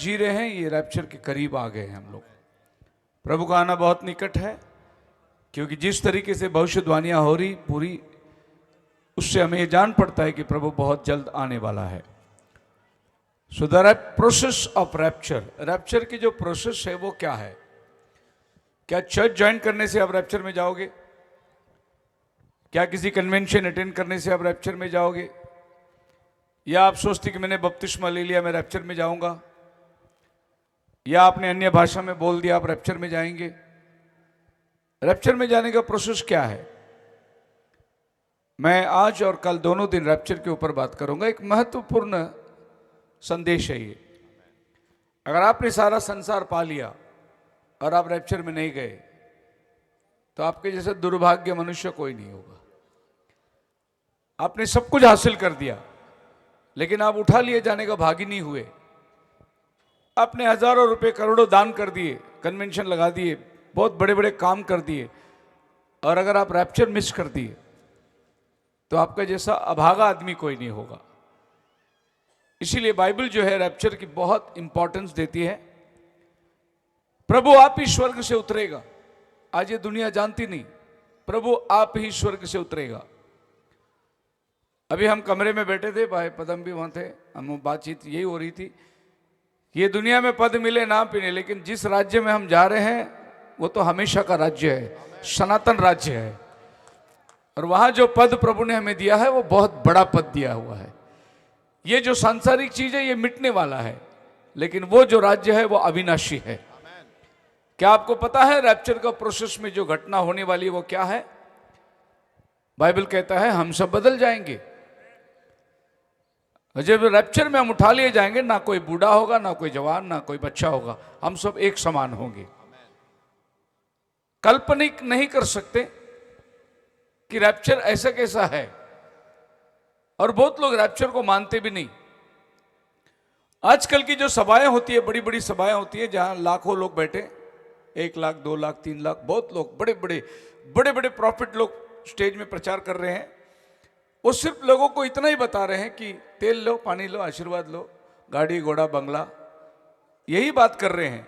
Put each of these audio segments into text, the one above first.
जी रहे हैं ये रैप्चर के करीब आ गए हैं हम लोग। प्रभु का आना बहुत निकट है, क्योंकि जिस तरीके से भविष्यवाणियां हो रही पूरी, उससे हमें ये जान पड़ता है कि प्रभु बहुत जल्द आने वाला है। So the process of rapture, rapture की जो प्रोसेस है वो क्या है? क्या चर्च ज्वाइन करने से आप रैप्चर में जाओगे? क्या किसी कन्वेंशन अटेंड करने से आप रैप्चर में जाओगे? या आप सोचते कि मैंने बपतिस्मा ले लिया मैं रैप्चर में जाऊंगा? या आपने अन्य भाषा में बोल दिया आप रैप्चर में जाएंगे? रैप्चर में जाने का प्रोसेस क्या है? मैं आज और कल दोनों दिन रैप्चर के ऊपर बात करूंगा। एक महत्वपूर्ण संदेश है ये। अगर आपने सारा संसार पा लिया और आप रैप्चर में नहीं गए तो आपके जैसे दुर्भाग्य मनुष्य कोई नहीं होगा। आपने सब कुछ हासिल कर दिया लेकिन आप उठा लिए जाने का भागी नहीं हुए। आपने हजारों रुपए करोड़ों दान कर दिए, कन्वेंशन लगा दिए, बहुत बड़े बड़े काम कर दिए, और अगर आप रैप्चर मिस कर दिए तो आपका जैसा अभागा आदमी कोई नहीं होगा। इसीलिए बाइबल जो है रैप्चर की बहुत इंपॉर्टेंस देती है। प्रभु आप ही स्वर्ग से उतरेगा। आज ये दुनिया जानती नहीं, प्रभु आप ही स्वर्ग से उतरेगा। अभी हम कमरे में बैठे थे, भाई पदम भी वहां थे, हम बातचीत यही हो रही थी, ये दुनिया में पद मिले ना मिले, लेकिन जिस राज्य में हम जा रहे हैं वो तो हमेशा का राज्य है, सनातन राज्य है। और वहां जो पद प्रभु ने हमें दिया है वो बहुत बड़ा पद दिया हुआ है। ये जो सांसारिक चीज है ये मिटने वाला है, लेकिन वो जो राज्य है वो अविनाशी है। क्या आपको पता है रैप्चर का प्रोसेस में जो घटना होने वाली है वो क्या है? बाइबल कहता है हम सब बदल जाएंगे। जब रैप्चर में हम उठा लिए जाएंगे, ना कोई बूढ़ा होगा, ना कोई जवान, ना कोई बच्चा होगा, हम सब एक समान होंगे। कल्पनिक नहीं कर सकते कि रैप्चर ऐसा कैसा है, और बहुत लोग रैप्चर को मानते भी नहीं। आजकल की जो सभाएं होती है, बड़ी बड़ी सभाएं होती है जहां लाखों लोग बैठे, 1 लाख 2 लाख 3 लाख, बहुत लोग, बड़े बड़े प्रॉफिट लोग स्टेज में प्रचार कर रहे हैं। वो सिर्फ लोगों को इतना ही बता रहे हैं कि तेल लो, पानी लो, आशीर्वाद लो, गाड़ी घोड़ा बंगला, यही बात कर रहे हैं।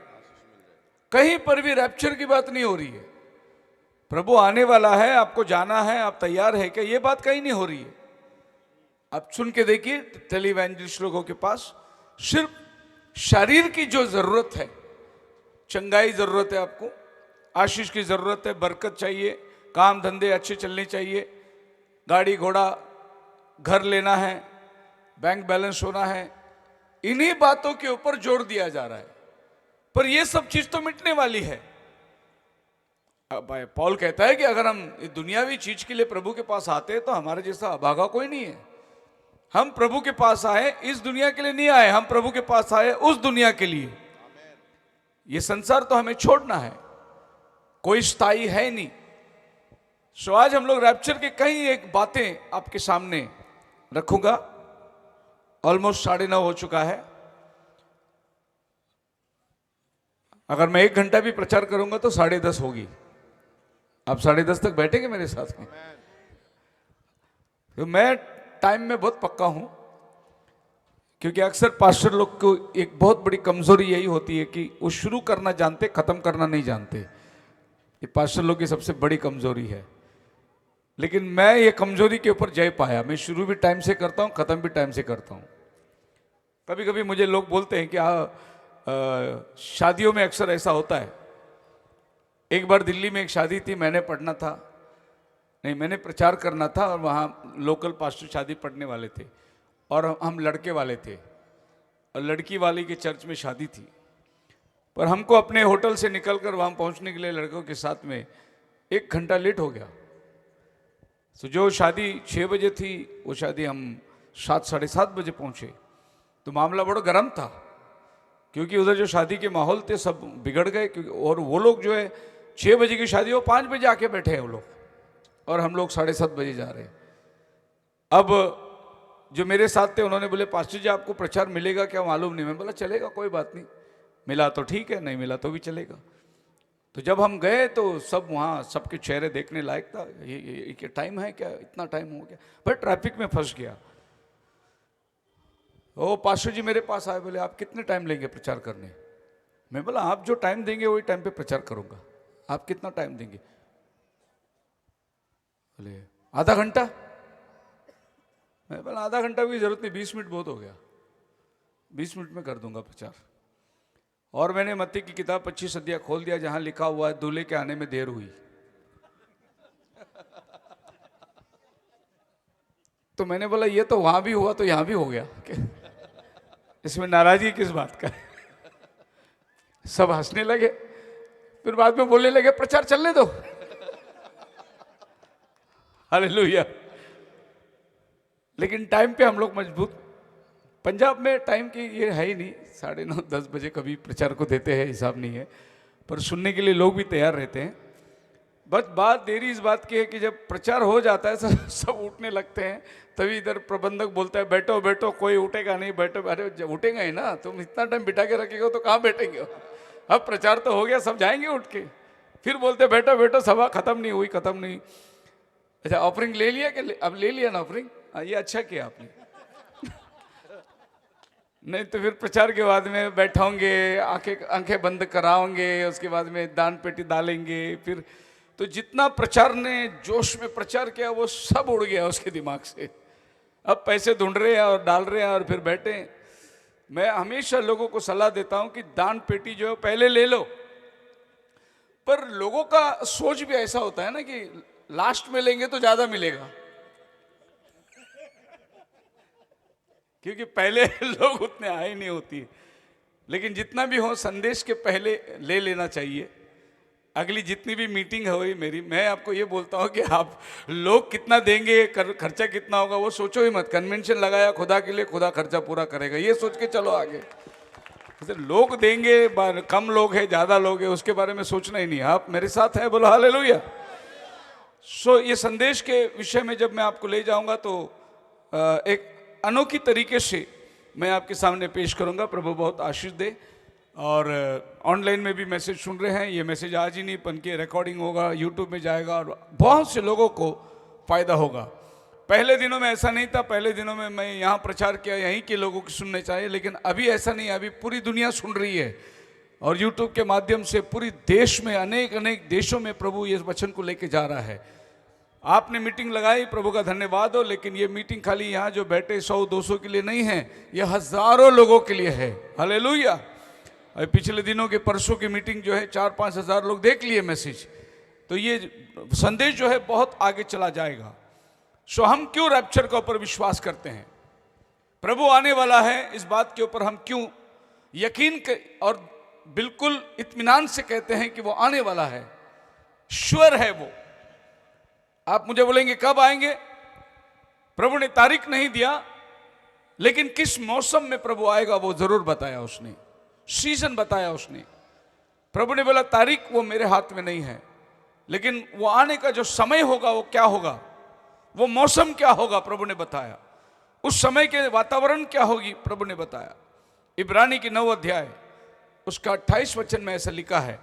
कहीं पर भी रैप्चर की बात नहीं हो रही है। प्रभु आने वाला है, आपको जाना है, आप तैयार है क्या, ये बात कहीं नहीं हो रही है। आप सुन के देखिए टेलीवेंजलिस्ट लोगों के पास सिर्फ शरीर की जो जरूरत है, चंगाई जरूरत है, आपको आशीष की जरूरत है, बरकत चाहिए, काम धंधे अच्छे चलने चाहिए, गाड़ी घोड़ा घर लेना है, बैंक बैलेंस होना है, इन्हीं बातों के ऊपर जोर दिया जा रहा है। पर ये सब चीज तो मिटने वाली है। पौल कहता है कि अगर हम दुनियावी चीज के लिए प्रभु के पास आते हैं तो हमारे जैसा अभागा कोई नहीं है। हम प्रभु के पास आए, इस दुनिया के लिए नहीं आए, हम प्रभु के पास आए उस दुनिया के लिए। ये संसार तो हमें छोड़ना है, कोई स्थायी है नहीं। सो आज हम लोग रैप्चर के कई एक बातें आपके सामने रखूंगा। ऑलमोस्ट 9:30 हो चुका है। अगर मैं 1 घंटा भी प्रचार करूंगा तो 10:30 होगी। आप 10:30 तक बैठेंगे मेरे साथ में? तो मैं टाइम में बहुत पक्का हूं, क्योंकि अक्सर पास्टर लोग को एक बहुत बड़ी कमजोरी यही होती है कि वो शुरू करना जानते, खत्म करना नहीं जानते। ये पास्टर लोग की सबसे बड़ी कमजोरी है। लेकिन मैं ये कमजोरी के ऊपर जय पाया। मैं शुरू भी टाइम से करता हूं, खत्म भी टाइम से करता हूं। कभी कभी मुझे लोग बोलते हैं कि शादियों में अक्सर ऐसा होता है। एक बार दिल्ली में एक शादी थी, मैंने पढ़ना था, नहीं मैंने प्रचार करना था, और वहाँ लोकल पास्टर शादी पढ़ने वाले थे और हम लड़के वाले थे, और लड़की वाली के चर्च में शादी थी। पर हमको अपने होटल से निकलकर वहाँ पहुँचने के लिए लड़कों के साथ में 1 घंटा लेट हो गया। तो जो शादी 6 बजे थी वो शादी हम 7 साढ़े 7 बजे पहुँचे। तो मामला बड़ा गर्म था, क्योंकि उधर जो शादी के माहौल थे सब बिगड़ गए। क्योंकि और वो लोग जो है 6 बजे की शादी, वो 5 बजे आके बैठे हैं वो लोग, और हम लोग 7:30 बजे जा रहे हैं। अब जो मेरे साथ थे उन्होंने बोले पास्टर जी आपको प्रचार मिलेगा क्या, मालूम नहीं। मैं बोला चलेगा, कोई बात नहीं, मिला तो ठीक है, नहीं मिला तो भी चलेगा। तो जब हम गए तो सब वहाँ सबके चेहरे देखने लायक था। ये टाइम है क्या, इतना टाइम हो गया, पर ट्रैफिक में फंस गया। वो पाशु जी मेरे पास आए, बोले आप कितने टाइम लेंगे प्रचार करने? मैं बोला आप जो टाइम देंगे वही टाइम पे प्रचार करूंगा, आप कितना टाइम देंगे? बोले आधा घंटा। मैं बोला आधा घंटा की जरूरत नहीं, 20 मिनट बहुत हो गया, 20 मिनट में कर दूंगा प्रचार। और मैंने मत्ती की किताब 25 अध्याय खोल दिया, जहां लिखा हुआ है दूल्हे के आने में देर हुई। तो मैंने बोला ये तो वहां भी हुआ तो यहां भी हो गया, इसमें नाराजगी किस बात का है? सब हंसने लगे, फिर बाद में बोलने लगे प्रचार चलने दो। हालेलुया। लेकिन टाइम पे हम लोग मजबूत। पंजाब में टाइम की ये है ही नहीं, 9:30 10 बजे कभी प्रचार को देते हैं, हिसाब नहीं है, पर सुनने के लिए लोग भी तैयार रहते हैं। बस बात देरी इस बात की है कि जब प्रचार हो जाता है सब उठने लगते हैं, तभी इधर प्रबंधक बोलता है बैठो बैठो, कोई उठेगा नहीं, बैठो। अरे जब उठेगा ही ना, तुम इतना टाइम बिठा के रखेगा तो कहाँ बैठेंगे? अब प्रचार तो हो गया, सब जाएंगे उठ के, फिर बोलते बैठो बैठो, सभा खत्म नहीं हुई, खत्म नहीं। अच्छा ऑफरिंग ले लिया कि अब ले लिया ना ऑफरिंग? ये अच्छा किया आपने। नहीं तो फिर प्रचार के बाद में बैठाओगे, आंखें बंद कराओगे, उसके बाद में दान पेटी डालेंगे, फिर तो जितना प्रचार ने जोश में प्रचार किया वो सब उड़ गया उसके दिमाग से। अब पैसे ढूंढ रहे हैं और डाल रहे हैं और फिर बैठे। मैं हमेशा लोगों को सलाह देता हूं कि दान पेटी जो है पहले ले लो, पर लोगों का सोच भी ऐसा होता है ना कि लास्ट में लेंगे तो ज्यादा मिलेगा, क्योंकि पहले लोग उतने आए नहीं होती। लेकिन जितना भी हो संदेश के पहले ले लेना चाहिए। अगली जितनी भी मीटिंग हुई मेरी, मैं आपको ये बोलता हूँ कि आप लोग कितना देंगे, खर्चा कितना होगा वो सोचो ही मत। कन्वेंशन लगाया खुदा के लिए, खुदा खर्चा पूरा करेगा, ये सोच के चलो आगे। जैसे लोग देंगे, कम लोग है ज़्यादा लोग है, उसके बारे में सोचना ही नहीं। आप मेरे साथ हैं, बोलो हालेलुया। सो ये संदेश के विषय में जब मैं आपको ले जाऊंगा तो एक अनोखी तरीके से मैं आपके सामने पेश करूंगा। प्रभु बहुत आशीष दे। और ऑनलाइन में भी मैसेज सुन रहे हैं, ये मैसेज आज ही नहीं बन के रिकॉर्डिंग होगा, यूट्यूब में जाएगा और बहुत से लोगों को फ़ायदा होगा। पहले दिनों में ऐसा नहीं था, पहले दिनों में मैं यहाँ प्रचार किया, यहीं के लोगों की सुनने चाहिए, लेकिन अभी ऐसा नहीं है। अभी पूरी दुनिया सुन रही है और यूट्यूब के माध्यम से पूरी देश में, अनेक अनेक देशों में प्रभु ये वचन को लेके जा रहा है। आपने मीटिंग लगाई, प्रभु का धन्यवाद हो, लेकिन ये मीटिंग खाली यहाँ जो बैठे 100-200 के लिए नहीं है, ये हज़ारों लोगों के लिए है। हालेलुया। पिछले दिनों के परसों की मीटिंग जो है 4-5 हज़ार लोग देख लिए मैसेज, तो ये संदेश जो है बहुत आगे चला जाएगा। सो हम क्यों रैप्चर के ऊपर विश्वास करते हैं? प्रभु आने वाला है, इस बात के ऊपर हम क्यों यकीन और बिल्कुल इत्मीनान से कहते हैं कि वो आने वाला है, श्योर है वो। आप मुझे बोलेंगे कब आएंगे? प्रभु ने तारीख नहीं दिया, लेकिन किस मौसम में प्रभु आएगा वो जरूर बताया उसने, सीजन बताया उसने। प्रभु ने बोला तारीख वो मेरे हाथ में नहीं है, लेकिन वो आने का जो समय होगा वो क्या होगा, वो मौसम क्या होगा प्रभु ने बताया। उस समय के वातावरण क्या होगी प्रभु ने बताया। इब्रानी की 9 अध्याय उसका 28 वचन में ऐसा लिखा है,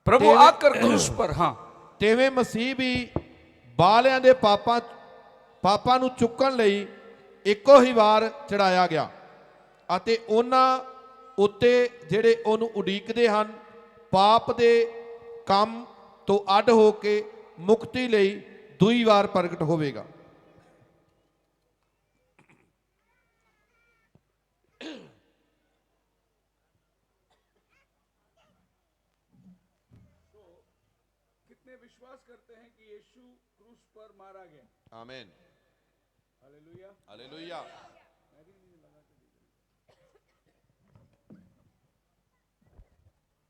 प्रभु आकर क्रूस पर, हाँ, तेवें मसीह भी बालियां दे पापां ਨੂੰ ਚੁੱਕਣ ਲਈ ਇੱਕੋ ਹੀ ਵਾਰ ਚੜਾਇਆ ਗਿਆ ਅਤੇ ਉਹਨਾਂ ਉੱਤੇ ਜਿਹੜੇ ਉਹਨੂੰ ਉਡੀਕਦੇ ਹਨ ਪਾਪ ਦੇ ਕੰਮ ਤੋਂ ਅੱਡ ਹੋ ਕੇ ਮੁਕਤੀ ਲਈ ਦੂਈ ਵਾਰ ਪ੍ਰਗਟ ਹੋਵੇਗਾ। कितने विश्वास करते हैं कि यीशु क्रूस पर मारा गया? आमीन, हालेलुया, हालेलुया।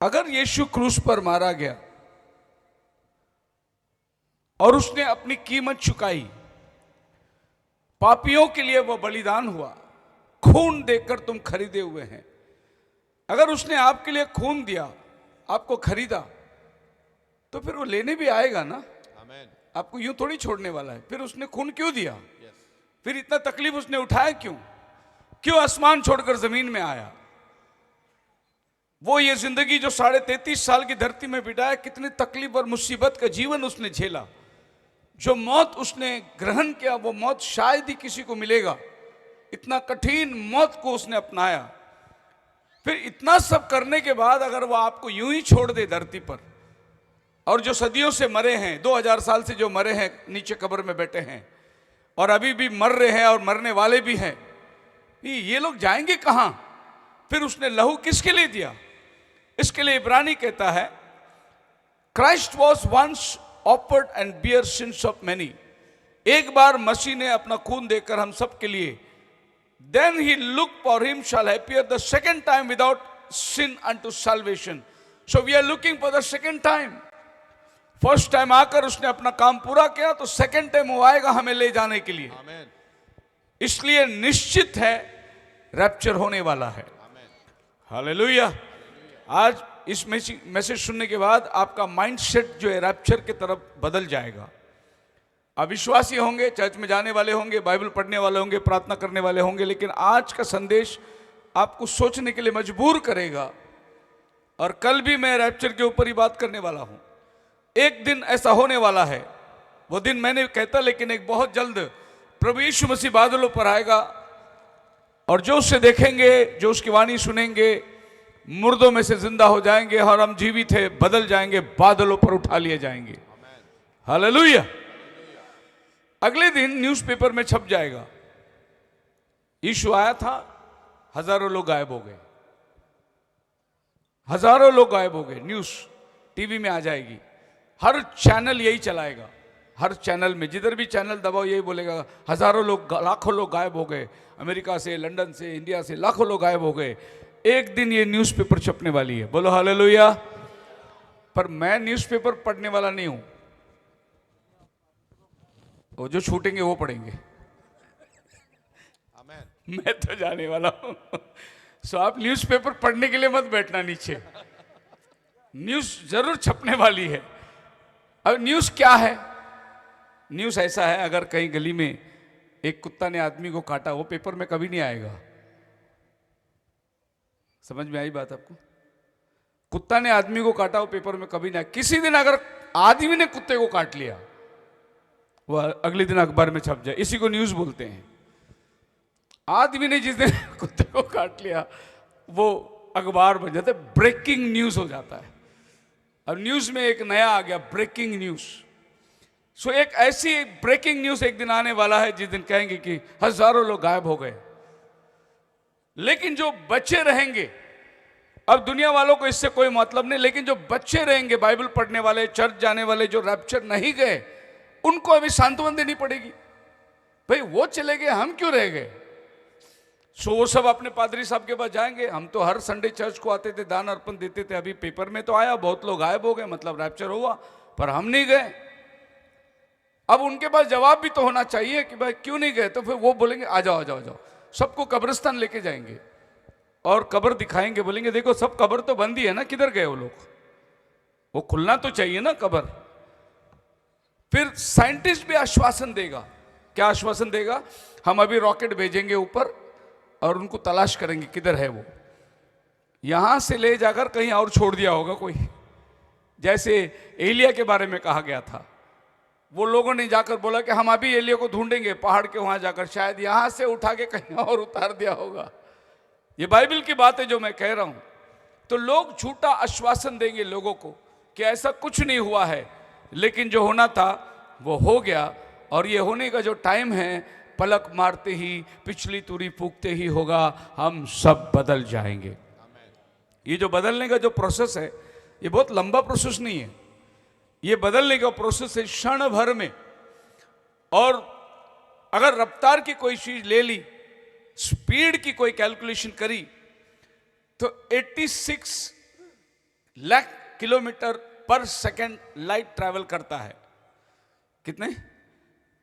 अगर यीशु क्रूस पर मारा गया और उसने अपनी कीमत चुकाई, पापियों के लिए वो बलिदान हुआ, खून देकर तुम खरीदे हुए हैं। अगर उसने आपके लिए खून दिया, आपको खरीदा, तो फिर वो लेने भी आएगा ना। आमीन। आपको यूं थोड़ी छोड़ने वाला है। फिर उसने खून क्यों दिया? फिर इतना तकलीफ उसने उठाया क्यों? क्यों आसमान छोड़कर जमीन में आया? वो ये जिंदगी जो 33.5 साल की धरती में बिताया, कितनी तकलीफ और मुसीबत का जीवन उसने झेला। जो मौत उसने ग्रहण किया, वो मौत शायद ही किसी को मिलेगा। इतना कठिन मौत को उसने अपनाया। फिर इतना सब करने के बाद अगर वो आपको यूं ही छोड़ दे धरती पर, और जो सदियों से मरे हैं, 2000 साल से जो मरे हैं नीचे कब्र में बैठे हैं और अभी भी मर रहे हैं और मरने वाले भी हैं, ये लोग जाएंगे कहां? फिर उसने लहू किसके लिए दिया? इसके लिए इब्रानी कहता है, Christ was once offered and bear sins of many. एक बार मसीह ने अपना खून देकर हम सब के लिए, then he look for him shall appear the second time without sin unto salvation. So we are looking for the second time. First time आकर उसने अपना काम पूरा किया, तो सेकंड टाइम वो आएगा हमें ले जाने के लिए। आमीन। इसलिए निश्चित है रैप्चर होने वाला है। हालेलुया। आज इस मैसेज सुनने के बाद आपका माइंडसेट जो है रैप्चर की तरफ बदल जाएगा। आप विश्वासी होंगे, चर्च में जाने वाले होंगे, बाइबल पढ़ने वाले होंगे, प्रार्थना करने वाले होंगे, लेकिन आज का संदेश आपको सोचने के लिए मजबूर करेगा। और कल भी मैं रैप्चर के ऊपर ही बात करने वाला हूं। एक दिन ऐसा होने वाला है, वो दिन मैंने कहता, लेकिन एक बहुत जल्द प्रभु यीशु मसीह बादलों पर आएगा और जो उसे देखेंगे, जो उसकी वाणी सुनेंगे, मुर्दों में से जिंदा हो जाएंगे और हम जीवित है बदल जाएंगे, बादलों पर उठा लिए जाएंगे। हालेलुया। अगले दिन न्यूज़पेपर में छप जाएगा, यीशु आया था, हजारों लोग गायब हो गए, हजारों लोग गायब हो गए। न्यूज़ टीवी में आ जाएगी, हर चैनल यही चलाएगा, हर चैनल में जिधर भी चैनल दबाओ यही बोलेगा, हजारों लोग, लाखों लोग गायब हो गए, अमेरिका से, लंदन से, इंडिया से लाखों लोग गायब हो गए। एक दिन ये न्यूज़पेपर छपने वाली है। बोलो हालेलुया। पर मैं न्यूज़पेपर पढ़ने वाला नहीं हूं, वो जो छूटेंगे वो पढ़ेंगे। मैं तो जाने वाला हूं। सो आप न्यूज़पेपर पढ़ने के लिए मत बैठना नीचे, न्यूज़ जरूर छपने वाली है। अब न्यूज़ क्या है? न्यूज़ ऐसा है, अगर कहीं गली में एक कुत्ता ने आदमी को काटा, वो पेपर में कभी नहीं आएगा। समझ में आई बात आपको? कुत्ता ने आदमी को काटा, वो पेपर में कभी नहीं आएगा। किसी दिन अगर आदमी ने कुत्ते को काट लिया, वो अगले दिन अखबार में छप जाए। इसी को न्यूज़ बोलते हैं। आदमी ने जिस दिन कुत्ते को काट लिया, वो अखबार बन जाता है, ब्रेकिंग न्यूज़ हो जाता है। अब न्यूज़ में एक नया आ गया, ब्रेकिंग न्यूज़। सो एक ऐसी ब्रेकिंग न्यूज़ एक दिन आने वाला है जिस दिन कहेंगे कि हजारों लोग गायब हो गए, लेकिन जो बच्चे रहेंगे, अब दुनिया वालों को इससे कोई मतलब नहीं, लेकिन जो बच्चे रहेंगे, बाइबल पढ़ने वाले, चर्च जाने वाले, जो रैप्चर नहीं गए, उनको अभी सांत्वना देनी पड़ेगी। भाई वो चले गए, हम क्यों रह गए? सो वो सब अपने पादरी साहब के पास जाएंगे। हम तो हर संडे चर्च को आते थे, दान अर्पण देते थे। अभी पेपर में तो आया बहुत लोग गायब हो गए, मतलब रैप्चर हुआ, पर हम नहीं गए। अब उनके पास जवाब भी तो होना चाहिए कि भाई क्यों नहीं गए। तो फिर वो बोलेंगे आ जाओ आ जाओ आ जाओ, सबको कब्रिस्तान लेके जाएंगे और कब्र दिखाएंगे, बोलेंगे देखो सब कब्र तो बंद ही है ना, किधर गए वो लोग? वो खुलना तो चाहिए ना कब्र। फिर साइंटिस्ट भी आश्वासन देगा। क्या आश्वासन देगा? हम अभी रॉकेट भेजेंगे ऊपर और उनको तलाश करेंगे किधर है वो, यहां से ले जाकर कहीं और छोड़ दिया होगा कोई। जैसे एलिया के बारे में कहा गया था, वो लोगों ने जाकर बोला कि हम अभी एलिया को ढूंढेंगे पहाड़ के वहां जाकर, शायद यहां से उठा के कहीं और उतार दिया होगा। ये बाइबल की बात है जो मैं कह रहा हूं। तो लोग झूठा आश्वासन देंगे लोगों को कि ऐसा कुछ नहीं हुआ है, लेकिन जो होना था वो हो गया, और ये होने का जो टाइम है, पलक मारते ही, पिछली तुरी फूकते ही होगा, हम सब बदल जाएंगे। ये जो बदलने का जो प्रोसेस है, ये बहुत लंबा प्रोसेस नहीं है। ये बदलने का प्रोसेस है क्षण भर में। और अगर रफ्तार की कोई चीज ले ली, स्पीड की कोई कैलकुलेशन करी, तो 86 लाख किलोमीटर पर सेकंड लाइट ट्रैवल करता है। कितने?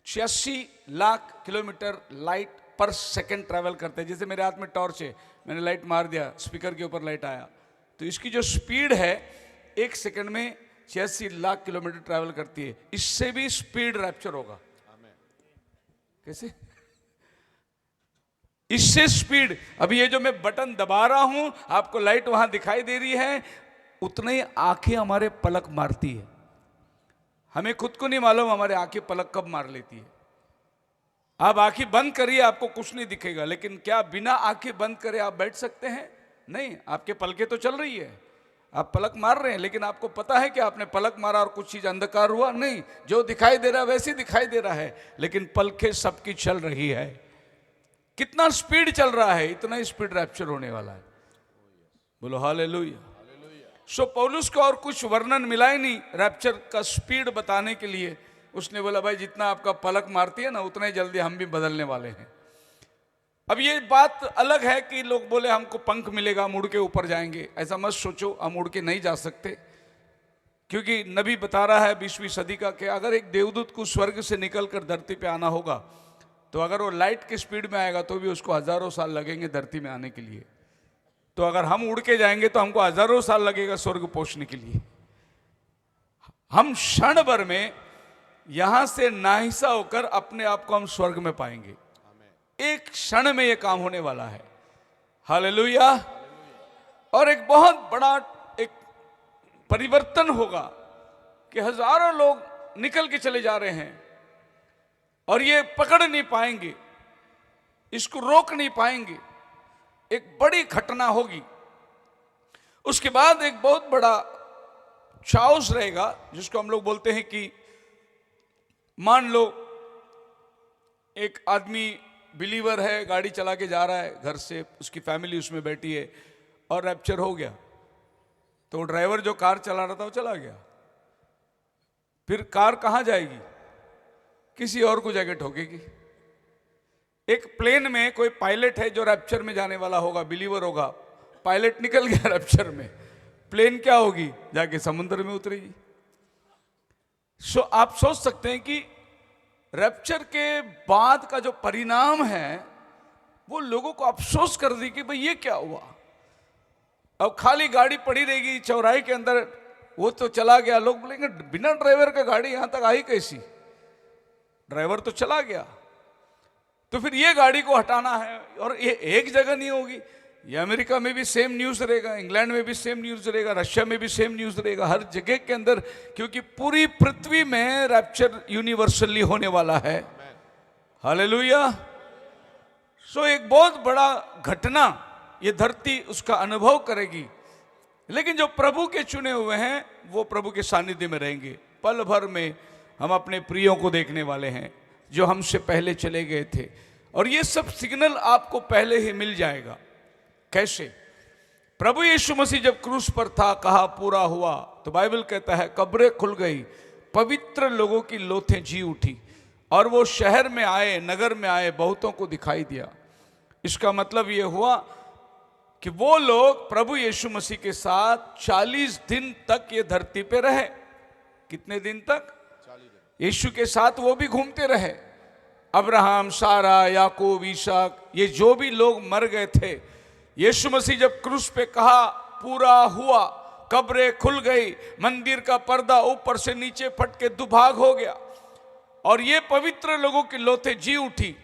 86 लाख किलोमीटर लाइट पर सेकंड ट्रैवल करते हैं। जैसे मेरे हाथ में टॉर्च है, मैंने लाइट मार दिया, स्पीकर के ऊपर लाइट आया, तो इसकी जो स्पीड है एक सेकंड में 86 लाख किलोमीटर ट्रैवल करती है। इससे भी स्पीड रैप्चर होगा। कैसे? इससे स्पीड। अभी ये जो मैं बटन दबा रहा हूं, आपको लाइट वहां दिखाई दे रही है, उतने ही आंखें हमारे पलक मारती है। हमें खुद को नहीं मालूम हमारे आंखें पलक कब मार लेती है। आप आंखें बंद करिए, आपको कुछ नहीं दिखेगा, लेकिन क्या बिना आंखें बंद करे आप बैठ सकते हैं? नहीं, आपके पलकें तो चल रही है, आप पलक मार रहे हैं, लेकिन आपको पता है कि आपने पलक मारा और कुछ चीज अंधकार हुआ? नहीं, जो दिखाई दे रहा है वैसे दिखाई दे रहा है, लेकिन पलकें सबकी चल रही है। कितना स्पीड चल रहा है, इतना स्पीड रैप्चर होने वाला है। बोलो हालेलुया। सो पौलुस को और कुछ वर्णन मिला ही नहीं रैप्चर का स्पीड बताने के लिए। उसने बोला भाई जितना आपका पलक मारती है ना उतना ही जल्दी हम भी बदलने वाले हैं। अब ये बात अलग है कि लोग बोले हमको पंख मिलेगा, हम उड़ के ऊपर जाएंगे। ऐसा मत सोचो, हम उड़ के नहीं जा सकते, क्योंकि नबी बता रहा है 20वीं सदी का कि अगर एक देवदूत को स्वर्ग से निकलकर धरती पे आना होगा तो अगर वो लाइट की स्पीड में आएगा तो भी उसको हजारों साल लगेंगे धरती में आने के लिए। तो अगर हम उड़ के जाएंगे तो हमको हजारों साल लगेगा स्वर्ग पहुंचने के लिए। हम क्षण भर में यहां से नाहिसा होकर अपने आप को हम स्वर्ग में पाएंगे। एक क्षण में यह काम होने वाला है। हालेलुया। और एक बहुत बड़ा एक परिवर्तन होगा कि हजारों लोग निकल के चले जा रहे हैं और ये पकड़ नहीं पाएंगे, इसको रोक नहीं पाएंगे। एक बड़ी घटना होगी। उसके बाद एक बहुत बड़ा चाउस रहेगा, जिसको हम लोग बोलते हैं कि मान लो एक आदमी बिलीवर है, गाड़ी चला के जा रहा है घर से, उसकी फैमिली उसमें बैठी है और रैप्चर हो गया, तो ड्राइवर जो कार चला रहा था वो चला गया। फिर कार कहां जाएगी? किसी और को जाके ठोकेगी। एक प्लेन में कोई पायलट है जो रैप्चर में जाने वाला होगा, बिलीवर होगा, पायलट निकल गया रैप्चर में, प्लेन क्या होगी? जाके समुद्र में उतरेगी। सो आप सोच सकते हैं कि रैप्चर के बाद का जो परिणाम है वो लोगों को अफसोस कर दी कि भाई ये क्या हुआ। अब खाली गाड़ी पड़ी रहेगी चौराहे के अंदर, वो तो चला गया। लोग बोलेंगे बिना ड्राइवर का गाड़ी यहां तक आई कैसी? ड्राइवर तो चला गया, तो फिर ये गाड़ी को हटाना है। और ये एक जगह नहीं होगी, ये अमेरिका में भी सेम न्यूज़ रहेगा, इंग्लैंड में भी सेम न्यूज़ रहेगा, रशिया में भी सेम न्यूज़ रहेगा, हर जगह के अंदर, क्योंकि पूरी पृथ्वी में रैप्चर यूनिवर्सली होने वाला है। हालेलुया। सो एक बहुत बड़ा घटना ये धरती उसका अनुभव करेगी। लेकिन जो प्रभु के चुने हुए हैं वो प्रभु के सानिध्य में रहेंगे। पल भर में हम अपने प्रियों को देखने वाले हैं जो हमसे पहले चले गए थे। और ये सब सिग्नल आपको पहले ही मिल जाएगा। कैसे? प्रभु यीशु मसीह जब क्रूस पर था, कहा पूरा हुआ, तो बाइबल कहता है कब्रें खुल गई, पवित्र लोगों की लोथें जी उठी और वो शहर में आए, नगर में आए, बहुतों को दिखाई दिया। इसका मतलब ये हुआ कि वो लोग प्रभु यीशु मसीह के साथ 40 दिन तक ये धरती पे रहे। कितने दिन तक? 40 दिन। यीशु के साथ वो भी घूमते रहे। अब्राहम, सारा, याकूब, ईसाक, ये जो भी लोग मर गए थे, यीशु मसीह जब क्रूस पे कहा पूरा हुआ, कब्रें खुल गई, मंदिर का पर्दा ऊपर से नीचे फट के दुभाग हो गया और ये पवित्र लोगों की लोथें जी उठी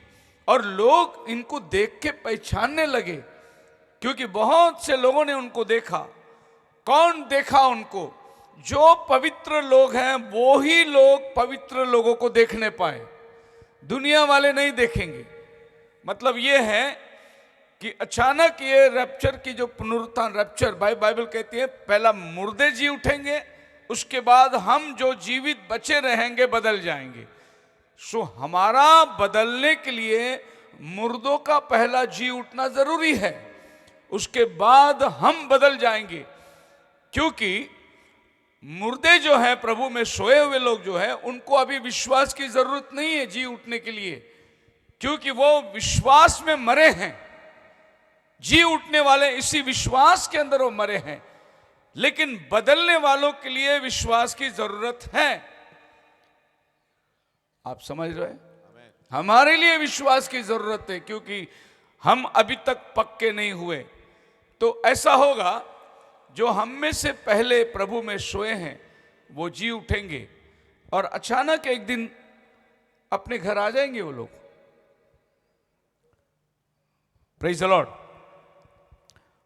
और लोग इनको देख के पहचानने लगे, क्योंकि बहुत से लोगों ने उनको देखा। कौन देखा उनको? जो पवित्र लोग हैं वो ही लोग पवित्र लोगों को देखने पाए, दुनिया वाले नहीं देखेंगे। मतलब ये है कि अचानक ये रैप्चर की जो पुनरुत्थान, रैप्चर बाइबल कहती है पहला मुर्दे जी उठेंगे, उसके बाद हम जो जीवित बचे रहेंगे बदल जाएंगे। सो हमारा बदलने के लिए मुर्दों का पहला जी उठना जरूरी है, उसके बाद हम बदल जाएंगे। क्योंकि मुर्दे जो हैं, प्रभु में सोए हुए लोग जो हैं, उनको अभी विश्वास की जरूरत नहीं है जी उठने के लिए, क्योंकि वो विश्वास में मरे हैं। जी उठने वाले इसी विश्वास के अंदर वो मरे हैं। लेकिन बदलने वालों के लिए विश्वास की जरूरत है। आप समझ रहे हैं? हमारे लिए विश्वास की जरूरत है, क्योंकि हम अभी तक पक्के नहीं हुए। तो ऐसा होगा, जो हम में से पहले प्रभु में सोए हैं वो जी उठेंगे और अचानक एक दिन अपने घर आ जाएंगे वो लोग। Praise the Lord.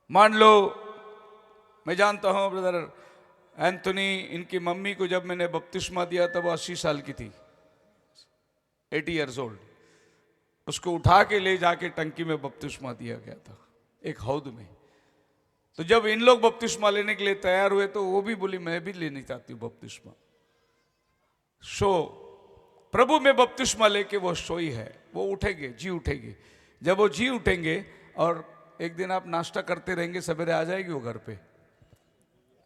मान लो, मैं जानता हूं ब्रदर एंथोनी, इनकी मम्मी को जब मैंने बपतिस्मा दिया तब वो 80 साल की थी, 80 ईयर्स ओल्ड। उसको उठा के ले जाके टंकी में बपतिस्मा दिया गया था, एक हौद में। तो जब इन लोग बपतिस्मा लेने के लिए तैयार हुए तो वो भी बोली मैं भी लेनी चाहती हूँ बपतिस्मा। सो प्रभु में बपतिस्मा लेके वो सोई है, वो उठेंगे, जी उठेगी। जब वो जी उठेंगे और एक दिन आप नाश्ता करते रहेंगे, सवेरे आ जाएगी वो घर पे।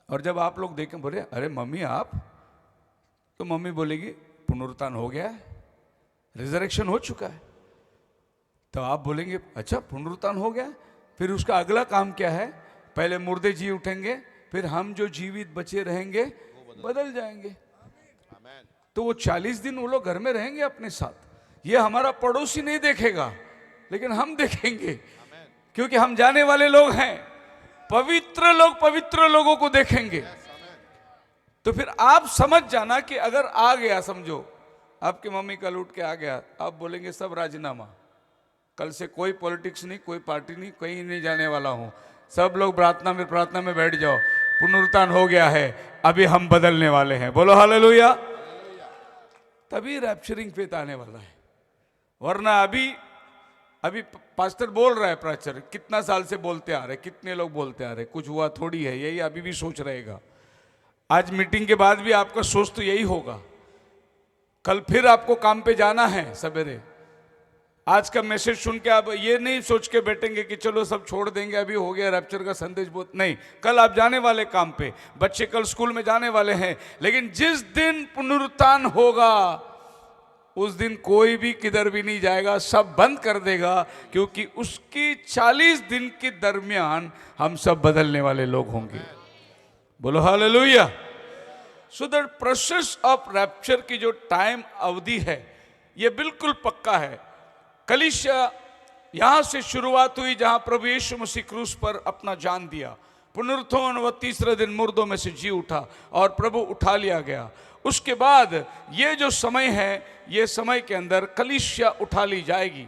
और जब आप लोग देखें, बोले अरे मम्मी आप, तो मम्मी बोलेगी पुनरुत्थान हो गया है, रिजरेक्शन हो चुका है। तो आप बोलेंगे अच्छा पुनरुत्थान हो गया, फिर उसका अगला काम क्या है? पहले मुर्दे जी उठेंगे, फिर हम जो जीवित बचे रहेंगे बदल जाएंगे। तो वो 40 दिन वो लोग घर में रहेंगे अपने साथ। ये हमारा पड़ोसी नहीं देखेगा, लेकिन हम देखेंगे, क्योंकि हम जाने वाले लोग हैं। पवित्र लोग पवित्र लोगों को देखेंगे। तो फिर आप समझ जाना कि अगर आ गया, समझो आपकी मम्मी कल उठ के आ गया, आप बोलेंगे सब राजीनामा, कल से कोई पॉलिटिक्स नहीं, कोई पार्टी नहीं, कहीं नहीं जाने वाला हूं, सब लोग प्रार्थना में बैठ जाओ, पुनरुत्थान हो गया है, अभी हम बदलने वाले हैं। बोलो हालेलुया। तभी रैप्चरिंग फेथ आने वाला है। वरना अभी पास्टर बोल रहा है, प्रचार कितना साल से बोलते आ रहे, कितने लोग बोलते आ रहे, कुछ हुआ थोड़ी है, यही अभी भी सोच रहेगा। आज मीटिंग के बाद भी आपका सोच तो यही होगा। कल फिर आपको काम पे जाना है सवेरे। आज का मैसेज सुन के आप ये नहीं सोच के बैठेंगे कि चलो सब छोड़ देंगे, अभी हो गया रैप्चर का संदेश बहुत, नहीं। कल आप जाने वाले काम पे, बच्चे कल स्कूल में जाने वाले हैं। लेकिन जिस दिन पुनरुत्थान होगा उस दिन कोई भी किधर भी नहीं जाएगा, सब बंद कर देगा, क्योंकि उसकी 40 दिन के दरमियान हम सब बदलने वाले लोग होंगे। बोलो hallelujah. So the process of rapture की जो टाइम अवधि है ये बिल्कुल पक्का है। कलीसिया यहां से शुरुआत हुई जहां प्रभु यीशु मसीह क्रूस पर अपना जान दिया, पुनरुत्थान व तीसरे दिन मुर्दों में से जी उठा और प्रभु उठा लिया गया। उसके बाद ये जो समय है, ये समय के अंदर कलीसिया उठा ली जाएगी।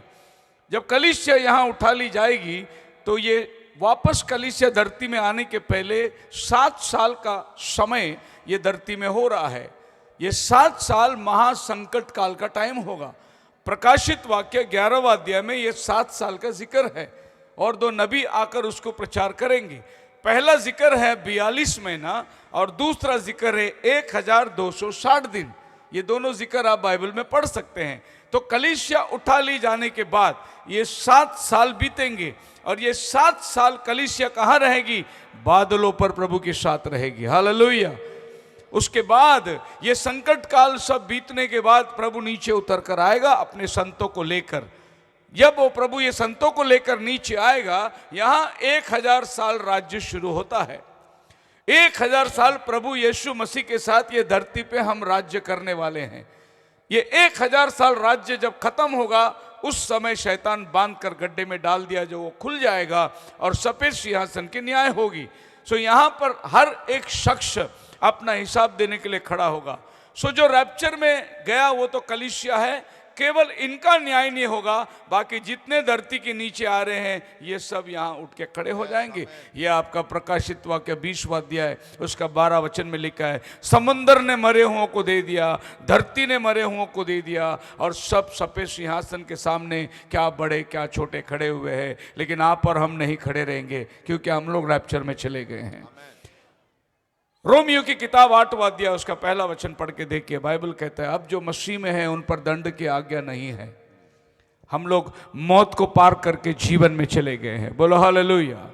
जब कलीसिया यहां उठा ली जाएगी तो ये वापस कलीसिया धरती में आने के पहले 7 साल का समय ये धरती में हो रहा है। ये 7 साल महासंकट काल का टाइम होगा। प्रकाशित वाक्य 11वां अध्याय में ये 7 साल का जिक्र है और 2 नबी आकर उसको प्रचार करेंगे। पहला जिक्र है 42 महीना और दूसरा जिक्र है 1260 दिन। ये दोनों जिक्र आप बाइबल में पढ़ सकते हैं। तो कलीसिया उठा ली जाने के बाद ये 7 साल बीतेंगे और ये 7 साल कलीसिया कहाँ रहेगी? बादलों पर प्रभु के साथ रहेगी। हालेलुया। उसके बाद ये संकट काल सब बीतने के बाद प्रभु नीचे उतर कर आएगा अपने संतों को लेकर। जब वो प्रभु ये संतों को लेकर नीचे आएगा, यहां 1000 साल राज्य शुरू होता है। 1000 साल प्रभु यीशु मसीह के साथ ये धरती पे हम राज्य करने वाले हैं। ये 1000 साल राज्य जब खत्म होगा, उस समय शैतान बांध कर गड्ढे में डाल दिया जो वो खुल जाएगा और सफेद सिंहासन की न्याय होगी। सो यहां पर हर एक शख्स अपना हिसाब देने के लिए खड़ा होगा। सो जो रैप्चर में गया वो तो कलीसिया है, केवल इनका न्याय नहीं होगा, बाकी जितने धरती के नीचे आ रहे हैं ये सब यहाँ उठ के खड़े हो जाएंगे। ये आपका प्रकाशित वाक्य 20वां अध्याय उसका 12 वचन में लिखा है, समंदर ने मरे हुओं को दे दिया, धरती ने मरे हुओं को दे दिया और सब सफेद सिंहासन के सामने क्या बड़े क्या छोटे खड़े हुए हैं। लेकिन आप और हम नहीं खड़े रहेंगे, क्योंकि हम लोग रैप्चर में चले गए हैं। रोमियो की किताब 8वां अध्याय उसका पहला वचन पढ़ के देखिए। बाइबल कहता है, अब जो मसीह में है उन पर दंड की आज्ञा नहीं है। हम लोग मौत को पार करके जीवन में चले गए हैं। बोलो हालेलुया।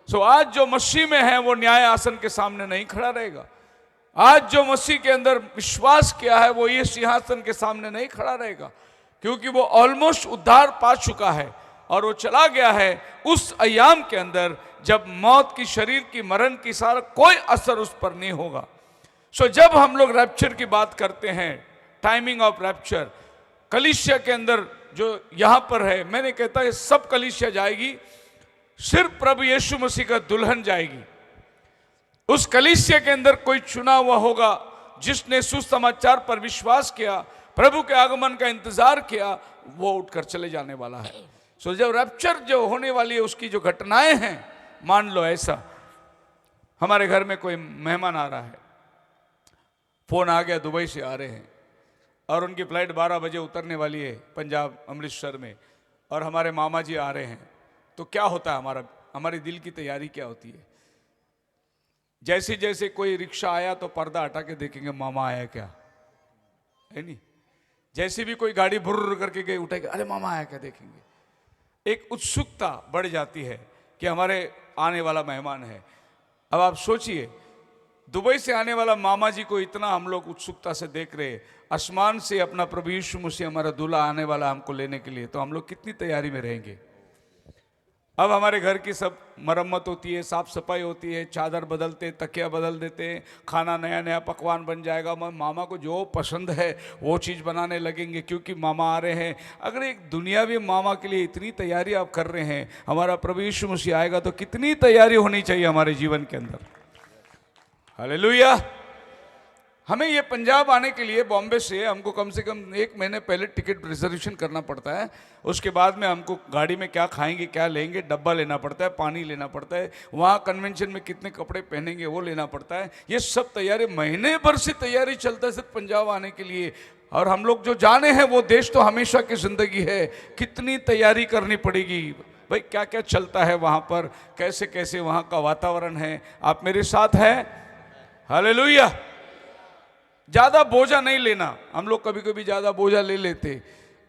सो आज जो मसीह में है वो न्याय आसन के सामने नहीं खड़ा रहेगा। आज जो मसीह के अंदर विश्वास किया है वो ये सिंहासन के सामने नहीं खड़ा रहेगा, क्योंकि वो ऑलमोस्ट उद्धार पा चुका है और वो चला गया है उस अयाम के अंदर जब मौत की, शरीर की, मरण की सारा कोई असर उस पर नहीं होगा। सो जब हम लोग रैप्चर की बात करते हैं, टाइमिंग ऑफ रैप्चर, कलीसिया के अंदर जो यहां पर है, मैंने कहता है सब कलीसिया जाएगी, सिर्फ प्रभु यीशु मसीह का दुल्हन जाएगी। उस कलीसिया के अंदर कोई चुना हुआ होगा जिसने सुसमाचार पर विश्वास किया, प्रभु के आगमन का इंतजार किया, वो उठकर चले जाने वाला है। सो जब रैप्चर जो होने वाली है उसकी जो घटनाएं हैं, मान लो ऐसा हमारे घर में कोई मेहमान आ रहा है, फोन आ गया दुबई से आ रहे हैं, और उनकी फ्लाइट 12 बजे उतरने वाली है पंजाब अमृतसर में, और हमारे मामा जी आ रहे हैं, तो क्या होता है हमारे दिल की तैयारी क्या होती है? जैसे जैसे कोई रिक्शा आया तो पर्दा हटा के देखेंगे मामा आया क्या, है नहीं? जैसे भी कोई गाड़ी भुर्र करके गई उठेगा, अरे मामा आया क्या, देखेंगे। एक उत्सुकता बढ़ जाती है कि हमारे आने वाला मेहमान है। अब आप सोचिए, दुबई से आने वाला मामा जी को इतना हम लोग उत्सुकता से देख रहे, आसमान से अपना प्रभु यीशु मसीह हमारा दूल्हा आने वाला हमको लेने के लिए, तो हम लोग कितनी तैयारी में रहेंगे। अब हमारे घर की सब मरम्मत होती है, साफ सफाई होती है, चादर बदलते, तकिया बदल देते, खाना नया नया पकवान बन जाएगा। मामा को जो पसंद है वो चीज़ बनाने लगेंगे क्योंकि मामा आ रहे हैं। अगर एक दुनियावी मामा के लिए इतनी तैयारी आप कर रहे हैं, हमारा प्रभु यीशु मसीह आएगा तो कितनी तैयारी होनी चाहिए हमारे जीवन के अंदर। हालेलुया। हमें ये पंजाब आने के लिए बॉम्बे से हमको कम से कम 1 महीने पहले टिकट रिजर्वेशन करना पड़ता है। उसके बाद में हमको गाड़ी में क्या खाएंगे, क्या लेंगे, डब्बा लेना पड़ता है, पानी लेना पड़ता है, वहाँ कन्वेंशन में कितने कपड़े पहनेंगे वो लेना पड़ता है। ये सब तैयारी, महीने भर से तैयारी चलता है सिर्फ पंजाब आने के लिए। और हम लोग जो जाने हैं वो देश तो हमेशा की ज़िंदगी है, कितनी तैयारी करनी पड़ेगी भाई, क्या क्या चलता है वहाँ पर, कैसे कैसे वहाँ का वातावरण है। आप मेरे साथ हैं? हालेलुया। ज़्यादा बोझा नहीं लेना। हम लोग कभी कभी ज़्यादा बोझा ले लेते,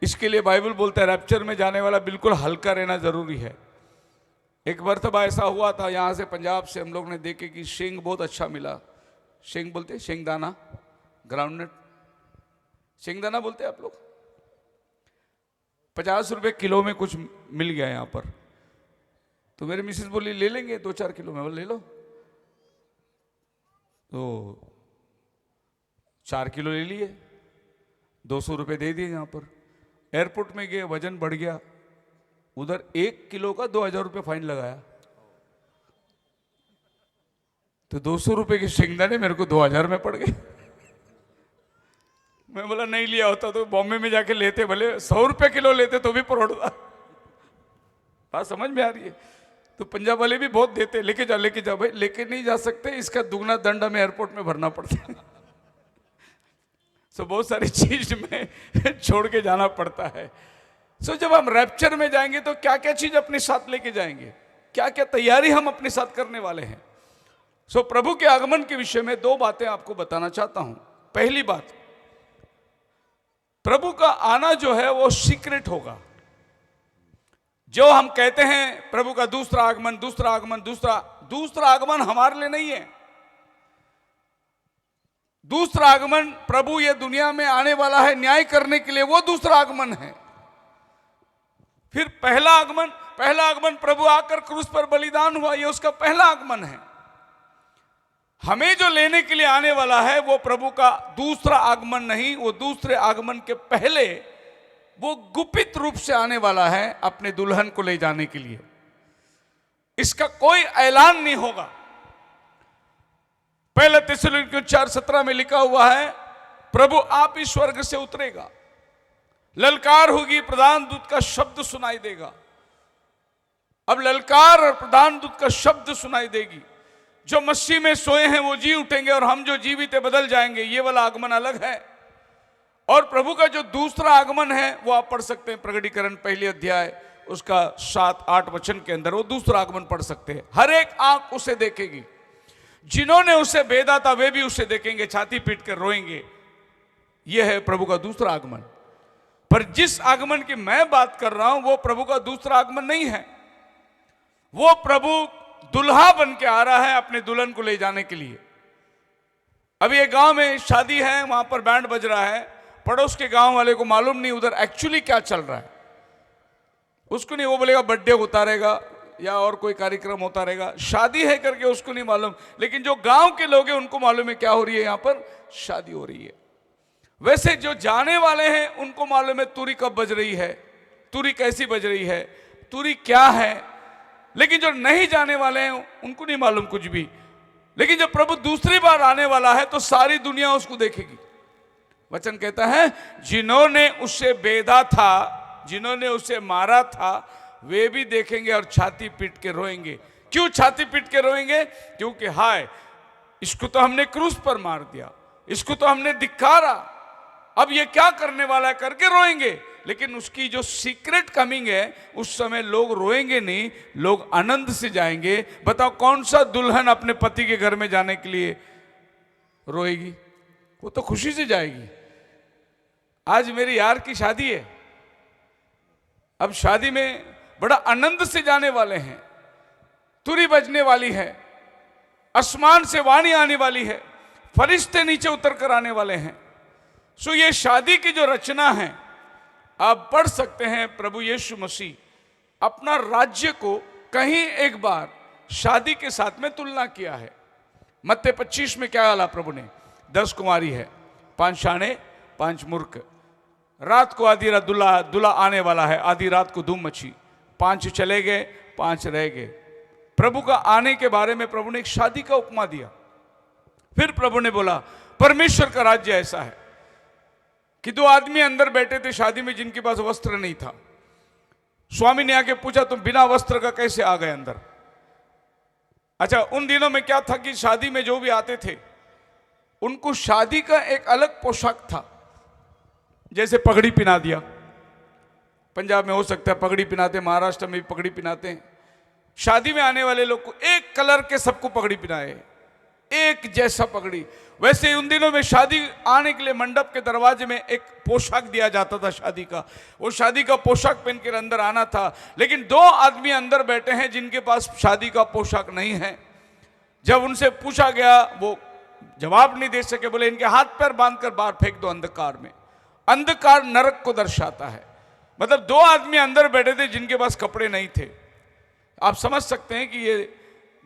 इसके लिए बाइबल बोलता है रैप्चर में जाने वाला बिल्कुल हल्का रहना ज़रूरी है। एक मरतबा ऐसा हुआ था, यहाँ से पंजाब से हम लोग ने देखे कि शेंग बहुत अच्छा मिला। शेंग बोलते, शेंगदाना, ग्राउंडनट, शेंगदाना बोलते आप लोग। 50 रुपये किलो में कुछ मिल गया यहाँ पर। तो मेरी मिसेस बोली ले लेंगे 2-4 किलो में, बोले ले लो। तो 4 किलो ले लिए, 200 रुपये दे दिए। यहाँ पर एयरपोर्ट में गए, वजन बढ़ गया, उधर 1 किलो का 2000 रुपये फाइन लगाया। तो 200 रुपये के शेंगदाने मेरे को 2000 में पड़ गए। मैं बोला नहीं लिया होता तो बॉम्बे में जाके लेते, भले 100 रुपये किलो लेते तो भी परोड़ता। बात समझ में आ रही है? तो पंजाब वाले भी बहुत देते, लेके जा भाई, लेके नहीं जा सकते, इसका दुगना दंड हमें एयरपोर्ट में भरना पड़ता है। सो बहुत सारी चीज में छोड़ के जाना पड़ता है। सो जब हम रैप्चर में जाएंगे तो क्या क्या चीज अपने साथ लेके जाएंगे, क्या क्या तैयारी हम अपने साथ करने वाले हैं। सो प्रभु के आगमन के विषय में 2 बातें आपको बताना चाहता हूं। पहली बात, प्रभु का आना जो है वो सीक्रेट होगा। जो हम कहते हैं प्रभु का दूसरा आगमन, दूसरा आगमन, दूसरा आगमन हमारे लिए नहीं है। दूसरा आगमन, प्रभु ये दुनिया में आने वाला है न्याय करने के लिए, वो दूसरा आगमन है। फिर पहला आगमन प्रभु आकर क्रूस पर बलिदान हुआ, ये उसका पहला आगमन है। हमें जो लेने के लिए आने वाला है वो प्रभु का दूसरा आगमन नहीं, वो दूसरे आगमन के पहले वो गुप्त रूप से आने वाला है अपने दुल्हन को ले जाने के लिए। इसका कोई ऐलान नहीं होगा। पहले थिस्सलुनीकियों 4:17 में लिखा हुआ है, प्रभु आप ही स्वर्ग से उतरेगा, ललकार होगी, प्रधान दूत का शब्द सुनाई देगा। अब ललकार और प्रधान दूत का शब्द सुनाई देगी। जो मसीह में सोए हैं वो जी उठेंगे और हम जो जीवित है बदल जाएंगे। ये वाला आगमन अलग है। और प्रभु का जो दूसरा आगमन है वो आप पढ़ सकते हैं, प्रकटीकरण 1 अध्याय उसका 7-8 वचन के अंदर वो दूसरा आगमन पढ़ सकते हैं। हर एक आंख उसे देखेगी, जिन्होंने उसे भेदा था वे भी उसे देखेंगे, छाती पीट कर रोएंगे। यह है प्रभु का दूसरा आगमन। पर जिस आगमन की मैं बात कर रहा हूं वो प्रभु का दूसरा आगमन नहीं है। वो प्रभु दुल्हा बन के आ रहा है अपने दुल्हन को ले जाने के लिए। अभी एक गांव में शादी है, वहां पर बैंड बज रहा है। पड़ोस के गांव वाले को मालूम नहीं उधर एक्चुअली क्या चल रहा है। उसको नहीं, वो बोलेगा बर्थडे होता रहेगा या और कोई कार्यक्रम होता रहेगा, शादी है करके उसको नहीं मालूम। लेकिन जो गांव के लोग हैं उनको मालूम है क्या हो रही है, यहां पर शादी हो रही है। वैसे जो जाने वाले हैं उनको मालूम है तुरी कब बज रही है, तुरी कैसी बज रही है, तुरी क्या है। लेकिन जो नहीं जाने वाले हैं उनको नहीं मालूम कुछ भी। लेकिन जब प्रभु दूसरी बार आने वाला है तो सारी दुनिया उसको देखेगी। वचन कहता है जिन्होंने उसे बेधा था, जिन्होंने उसे मारा था, वे भी देखेंगे और छाती पीट के रोएंगे। क्यों छाती पीट के रोएंगे? क्योंकि हाय, इसको तो हमने क्रूस पर मार दिया, इसको तो हमने धिक्कारा। अब ये क्या करने वाला है करके रोएंगे, लेकिन उसकी जो सीक्रेट कमिंग है उस समय लोग रोएंगे नहीं, लोग आनंद से जाएंगे। बताओ कौन सा दुल्हन अपने पति के घर में जाने के लिए रोएगी? वो तो खुशी से जाएगी। आज मेरे यार की शादी है, अब शादी में बड़ा आनंद से जाने वाले हैं, तुरी बजने वाली है, आसमान से वाणी आने वाली है, फरिश्ते नीचे उतर कर आने वाले हैं। सो ये शादी की जो रचना है आप पढ़ सकते हैं। प्रभु यीशु मसीह अपना राज्य को कहीं एक बार शादी के साथ में तुलना किया है। मत्ती 25 में क्या डाला प्रभु ने? 10 कुंवारी है, 5 शाने 5 मूर्ख, रात को आधी रात दूल्हा आने वाला है, आधी रात को धूम मची, 5 चले गए 5 रह गए। प्रभु का आने के बारे में प्रभु ने एक शादी का उपमा दिया। फिर प्रभु ने बोला परमेश्वर का राज्य ऐसा है कि 2 आदमी अंदर बैठे थे शादी में जिनके पास वस्त्र नहीं था। स्वामी ने आके पूछा तुम बिना वस्त्र का कैसे आ गए अंदर? अच्छा, उन दिनों में क्या था कि शादी में जो भी आते थे उनको शादी का एक अलग पोशाक था। जैसे पगड़ी पिना दिया, पंजाब में हो सकता है पगड़ी पिनाते, महाराष्ट्र में भी पगड़ी पिनाते हैं। शादी में आने वाले लोग को एक कलर के सबको पगड़ी पिनाए, एक जैसा पगड़ी। वैसे उन दिनों में शादी आने के लिए मंडप के दरवाजे में एक पोशाक दिया जाता था शादी का, वो शादी का पोशाक पहन कर अंदर आना था। लेकिन 2 आदमी अंदर बैठे हैं जिनके पास शादी का पोशाक नहीं है। जब उनसे पूछा गया वो जवाब नहीं दे सके, बोले इनके हाथ पैर बांधकर बाहर फेंक दो अंधकार में। अंधकार नरक को दर्शाता है। मतलब 2 आदमी अंदर बैठे थे जिनके पास कपड़े नहीं थे। आप समझ सकते हैं कि ये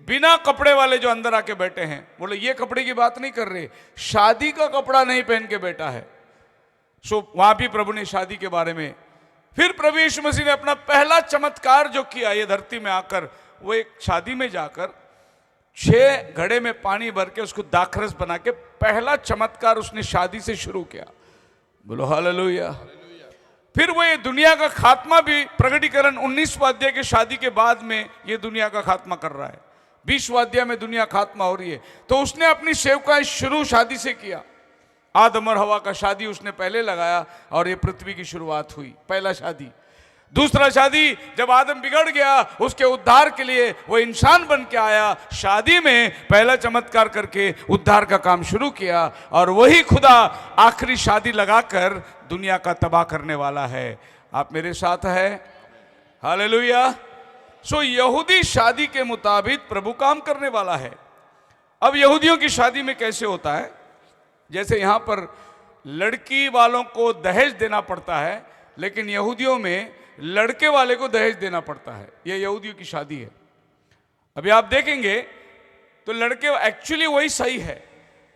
बिना कपड़े वाले जो अंदर आके बैठे हैं, बोले ये कपड़े की बात नहीं कर रहे, शादी का कपड़ा नहीं पहन के बैठा है। सो वहां भी प्रभु ने शादी के बारे में। फिर प्रभु यीशु मसीह ने अपना पहला चमत्कार जो किया ये धरती में आकर, वो एक शादी में जाकर 6 घड़े में पानी भर के उसको दाखरस बना के पहला चमत्कार उसने शादी से शुरू किया। बोलो हालेलुया। फिर वो ये दुनिया का खात्मा भी प्रकटीकरण 19वां अध्याय के शादी के बाद में ये दुनिया का खात्मा कर रहा है। 20वां अध्याय में दुनिया खात्मा हो रही है। तो उसने अपनी सेवकाई शुरू शादी से किया। आदम और हवा का शादी उसने पहले लगाया और ये पृथ्वी की शुरुआत हुई, पहला शादी। दूसरा शादी जब आदम बिगड़ गया उसके उद्धार के लिए वो इंसान बन के आया, शादी में पहला चमत्कार करके उद्धार का काम शुरू किया। और वही खुदा आखिरी शादी लगाकर दुनिया का तबाह करने वाला है। आप मेरे साथ है? हालेलुया। सो यहूदी शादी के मुताबिक प्रभु काम करने वाला है। अब यहूदियों की शादी में कैसे होता है? जैसे यहां पर लड़की वालों को दहेज देना पड़ता है, लेकिन यहूदियों में लड़के वाले को दहेज देना पड़ता है। यह यहूदियों की शादी है। अभी आप देखेंगे तो लड़के एक्चुअली वही सही है।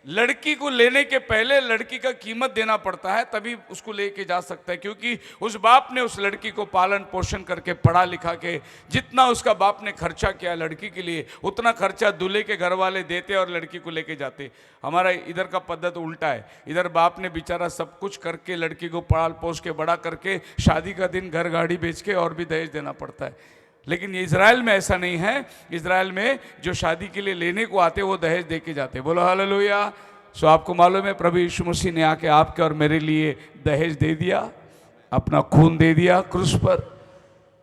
लड़की को लेने के पहले लड़की का कीमत देना पड़ता है, तभी उसको लेके जा सकता है। क्योंकि उस बाप ने उस लड़की को पालन पोषण करके पढ़ा लिखा के, जितना उसका बाप ने खर्चा किया लड़की के लिए, उतना खर्चा दूल्हे के घर वाले देते और लड़की को लेके जाते। हमारा इधर का पद्धति उल्टा है। इधर बाप ने बेचारा सब कुछ करके लड़की को पाल पोष के बड़ा करके शादी का दिन घर गाड़ी बेच के और भी दहेज देना पड़ता है। लेकिन ये इजराइल में ऐसा नहीं है। इजराइल में जो शादी के लिए लेने को आते वो दहेज दे के जाते। बोलो हालेलुया। सो आपको मालूम है प्रभु यीशु मसीह ने आके आपके और मेरे लिए दहेज दे दिया, अपना खून दे दिया क्रूस पर।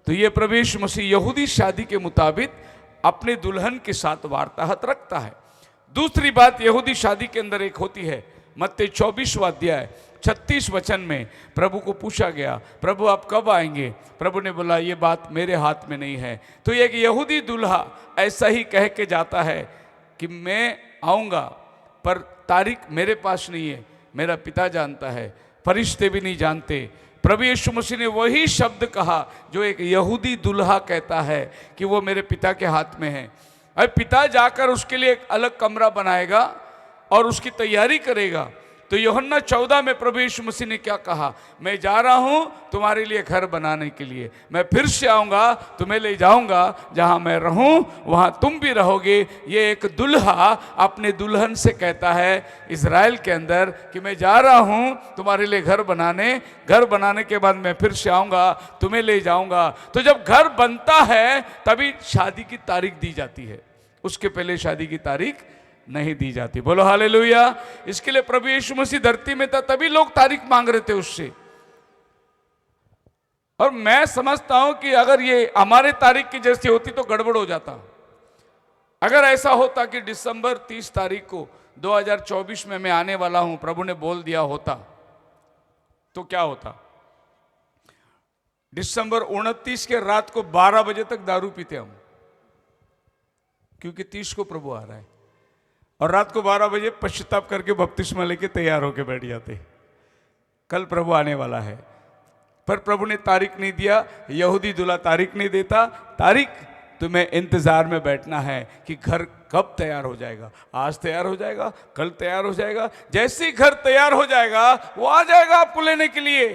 तो ये प्रभु यीशु मसीह यहूदी शादी के मुताबिक अपने दुल्हन के साथ वार्ताहत रखता है। दूसरी बात यहूदी शादी के अंदर एक होती है। मत्ती 24वां अध्याय 36 वचन में प्रभु को पूछा गया, प्रभु आप कब आएंगे? प्रभु ने बोला ये बात मेरे हाथ में नहीं है। तो एक यहूदी दूल्हा ऐसा ही कह के जाता है कि मैं आऊँगा, पर तारीख मेरे पास नहीं है, मेरा पिता जानता है, फरिश्ते भी नहीं जानते। प्रभु यीशु मसीह ने वही शब्द कहा जो एक यहूदी दूल्हा कहता है कि वो मेरे पिता के हाथ में है। अब पिता जाकर उसके लिए एक अलग कमरा बनाएगा और उसकी तैयारी करेगा। तो यूहन्ना 14 में प्रभु यीशु मसीह ने क्या कहा? मैं जा रहा हूं तुम्हारे लिए घर बनाने के लिए, मैं फिर से आऊंगा, तुम्हें ले जाऊंगा, जहां मैं रहूं वहां तुम भी रहोगे। ये एक दुल्हा अपने दुल्हन से कहता है इजराइल के अंदर कि मैं जा रहा हूं तुम्हारे लिए घर बनाने के बाद मैं फिर से आऊंगा, तुम्हें ले जाऊंगा। तो जब घर बनता है तभी शादी की तारीख दी जाती है, उसके पहले शादी की तारीख नहीं दी जाती। बोलो हालेलुया। इसके लिए प्रभु यीशु मसीह धरती में था, तभी लोग तारीख मांग रहे थे उससे। और मैं समझता हूं कि अगर ये हमारे तारीख की जैसी होती तो गड़बड़ हो जाता। अगर ऐसा होता कि दिसंबर 30 तारीख को 2024 में मैं आने वाला हूं, प्रभु ने बोल दिया होता, तो क्या होता? दिसंबर 29 के रात को 12 बजे तक दारू पीते हम, क्योंकि 30 को प्रभु आ रहा है, और रात को 12 बजे पश्चाताप करके बपतिस्मा लेके तैयार होके बैठ जाते, कल प्रभु आने वाला है। पर प्रभु ने तारीख नहीं दिया। यहूदी दूल्हा तारीख नहीं देता। तारीख तुम्हें इंतजार में बैठना है कि घर कब तैयार हो जाएगा। आज तैयार हो जाएगा, कल तैयार हो जाएगा। जैसे ही घर तैयार हो जाएगा वो आ जाएगा आपको लेने के लिए।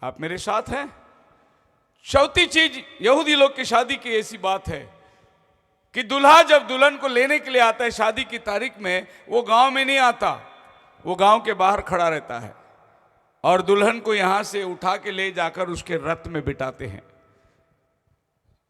आप मेरे साथ हैं? चौथी चीज यहूदी लोग की शादी की ऐसी बात है कि दूल्हा जब दुल्हन को लेने के लिए आता है शादी की तारीख में, वो गांव में नहीं आता, वो गांव के बाहर खड़ा रहता है और दुल्हन को यहां से उठा के ले जाकर उसके रथ में बिठाते हैं।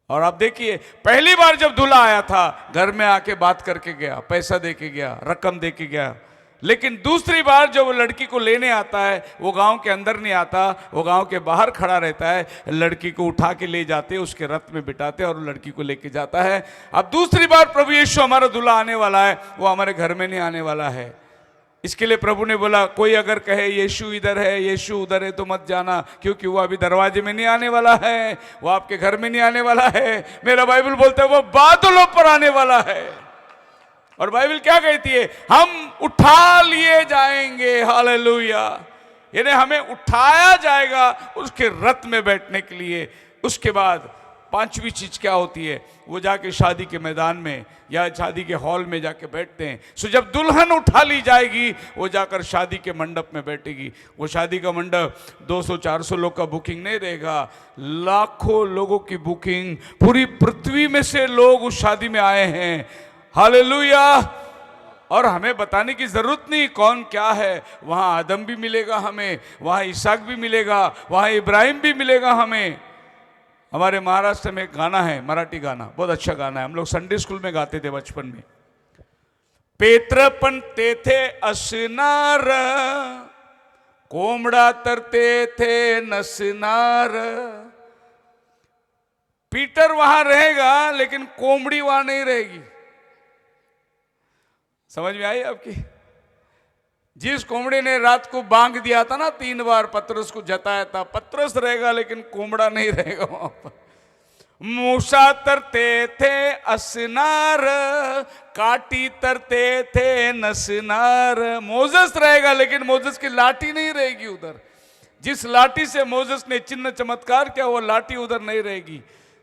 और आप देखिए, पहली बार जब दूल्हा आया था घर में आके बात करके गया, पैसा दे के गया, रकम दे के गया। लेकिन दूसरी बार जब वो लड़की को लेने आता है, वो गांव के अंदर नहीं आता, वो गांव के बाहर खड़ा रहता है। लड़की को उठा के ले जाते, उसके रथ में बिठाते और लड़की को लेके जाता है। अब दूसरी बार प्रभु यीशु हमारा दूल्हा आने वाला है, वो हमारे घर में नहीं आने वाला है। इसके लिए प्रभु ने बोला, कोई अगर कहे यीशु इधर है, यीशु उधर है, तो मत जाना, क्योंकि वो अभी दरवाजे में नहीं आने वाला है, वो आपके घर में नहीं आने वाला है। मेरा बाइबल बोलता है वो बादलों पर आने वाला है। और बाइबल क्या कहती है? हम उठा लिए जाएंगे। हालेलुया। यानी हमें उठाया जाएगा उसके रथ में बैठने के लिए। उसके बाद पांचवी चीज क्या होती है? वो जाके शादी के मैदान में या शादी के हॉल में जाके बैठते हैं। सो जब दुल्हन उठा ली जाएगी, वो जाकर शादी के मंडप में बैठेगी। वो शादी का मंडप 200-400 लोग का बुकिंग नहीं रहेगा, लाखों लोगों की बुकिंग। पूरी पृथ्वी में से लोग उस शादी में आए हैं। हालेलुया। और हमें बताने की जरूरत नहीं कौन क्या है। वहां आदम भी मिलेगा हमें, वहां इसहाक भी मिलेगा, वहां इब्राहिम भी मिलेगा हमें। हमारे महाराष्ट्र में एक गाना है, मराठी गाना, बहुत अच्छा गाना है, हम लोग संडे स्कूल में गाते थे बचपन में। पेत्र पण तेथे असणार, कोंबडा तर तेथे नसणार। पीटर वहां रहेगा लेकिन कोंबड़ी वहां नहीं रहेगी। समझ में आई आपकी? जिस कोंबड़ी ने रात को बांग दिया था ना 3 बार, पतरस को जताया था, पतरस रहेगा लेकिन कोंबड़ा नहीं रहेगा वहां पर। मूसा तरते थे असनार, काटी तरते थे नसनार। मोजेस रहेगा लेकिन मोजेस की लाठी नहीं रहेगी उधर। जिस लाठी से मोजेस ने चिन्ह चमत्कार किया, वो लाठी उधर नहीं रहेगी।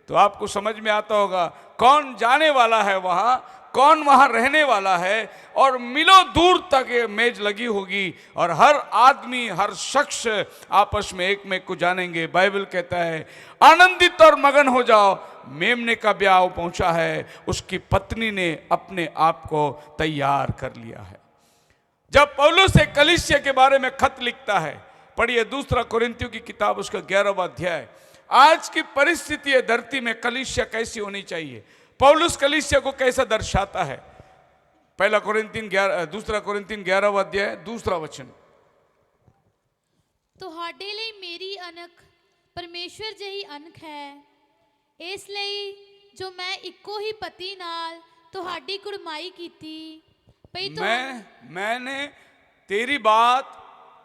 तो आपको समझ में आता होगा कौन जाने वाला है वहां, कौन वहां रहने वाला है। और मिलो दूर तक ये मेज लगी होगी और हर आदमी, हर शख्स आपस में एक में को जानेंगे। बाइबल कहता है आनंदित और मगन हो जाओ, मेमने का ब्याह पहुंचा है, उसकी पत्नी ने अपने आप को तैयार कर लिया है। जब पौलुस एक कलीसिया के बारे में खत लिखता है, पढ़िए 2 कोरिन्थियों की किताब, उसका 11वां अध्याय। आज की परिस्थिति है धरती में, कलीसिया कैसी होनी चाहिए, पौलुस कलीसिया को कैसा दर्शाता है। 2 कोरिन्थियन 11वां अध्याय 2 वचन। ਤੁਹਾਡੇ ਲਈ ਮੇਰੀ ਅਣਖ ਪਰਮੇਸ਼ਵਰ ਜਿਹੀ ਅਣਖ ਹੈ, ਇਸ ਲਈ ਜੋ ਮੈਂ ਇੱਕੋ ਹੀ ਪਤੀ ਨਾਲ ਤੁਹਾਡੀ ਕੁੜਮਾਈ ਕੀਤੀ ਪਈ। मैंने तेरी बात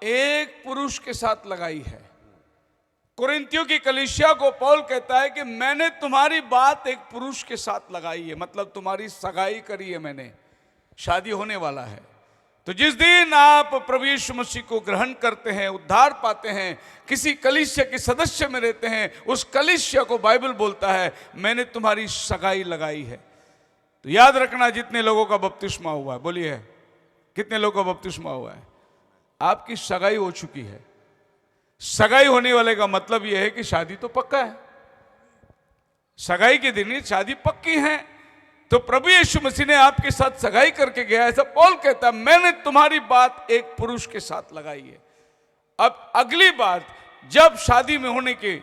एक पुरुष के साथ लगाई है। कुरिन्थियों की कलीसिया को पौल कहता है कि मैंने तुम्हारी बात एक पुरुष के साथ लगाई है, मतलब तुम्हारी सगाई करी है मैंने, शादी होने वाला है। तो जिस दिन आप प्रभु यीशु मसीह को ग्रहण करते हैं, उद्धार पाते हैं, किसी कलीसिया के सदस्य में रहते हैं, उस कलीसिया को बाइबल बोलता है मैंने तुम्हारी सगाई लगाई है। तो याद रखना, जितने लोगों का बपतिस्मा हुआ है, बोलिए कितने लोगों का बपतिस्मा हुआ है, आपकी सगाई हो चुकी है। सगाई होने वाले का मतलब यह है कि शादी तो पक्का है। सगाई के दिन ही शादी पक्की है। तो प्रभु यीशु मसीह ने आपके साथ सगाई करके गया, ऐसा पौल कहता है मैंने तुम्हारी बात एक पुरुष के साथ लगाई है। अब अगली बात, जब शादी में होने के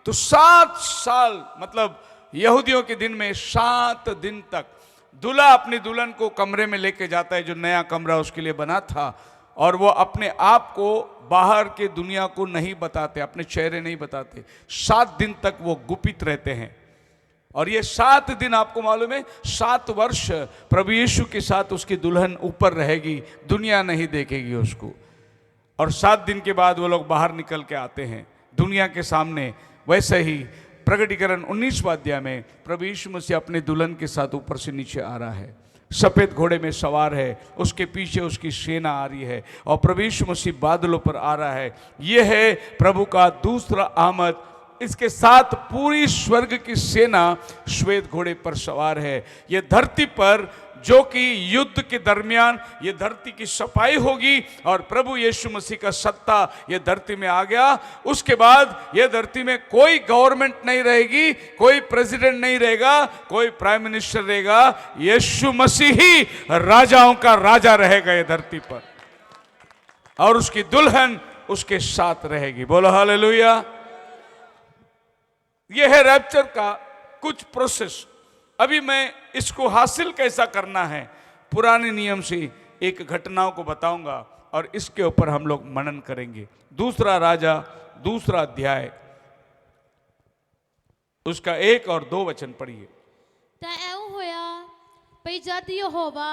तो 7 साल, मतलब यहूदियों के दिन में 7 दिन तक दूल्हा अपनी दुल्हन को कमरे में लेके जाता है, जो नया कमरा उसके लिए बना था, और वो अपने आप को बाहर के दुनिया को नहीं बताते, अपने चेहरे नहीं बताते। 7 दिन तक वो गुपित रहते हैं। और ये 7 दिन आपको मालूम है, 7 वर्ष प्रभु यीशु के साथ उसकी दुल्हन ऊपर रहेगी, दुनिया नहीं देखेगी उसको। और 7 दिन के बाद वो लोग बाहर निकल के आते हैं दुनिया के सामने। वैसे ही प्रकटीकरण 19वां अध्याय में प्रभु यीशु मसीह अपने दुल्हन के साथ ऊपर से नीचे आ रहा है, सफेद घोड़े में सवार है, उसके पीछे उसकी सेना आ रही है, और प्रभु यीशु मसीह बादलों पर आ रहा है। यह है प्रभु का दूसरा आमद। इसके साथ पूरी स्वर्ग की सेना श्वेत घोड़े पर सवार है। यह धरती पर, जो कि युद्ध के दरमियान ये धरती की सफाई होगी, और प्रभु यीशु मसीह का सत्ता ये धरती में आ गया। उसके बाद ये धरती में कोई गवर्नमेंट नहीं रहेगी, कोई प्रेसिडेंट नहीं रहेगा, कोई प्राइम मिनिस्टर रहेगा। यीशु मसीह ही राजाओं का राजा रहेगा ये धरती पर, और उसकी दुल्हन उसके साथ रहेगी। बोलो हालेलुया। यह है रैप्चर का कुछ प्रोसेस। अभी मैं इसको हासिल कैसा करना है, पुराने नियम से एक घटनाओं को बताऊंगा, और इसके ऊपर हम लोग मनन करेंगे। 2 राजा 2 अध्याय उसका 1 और 2 वचन पढ़िए। ਤਾਂ ਐਉਂ ਹੋਇਆ ਭਈ ਜਦ ਯਹੋਵਾ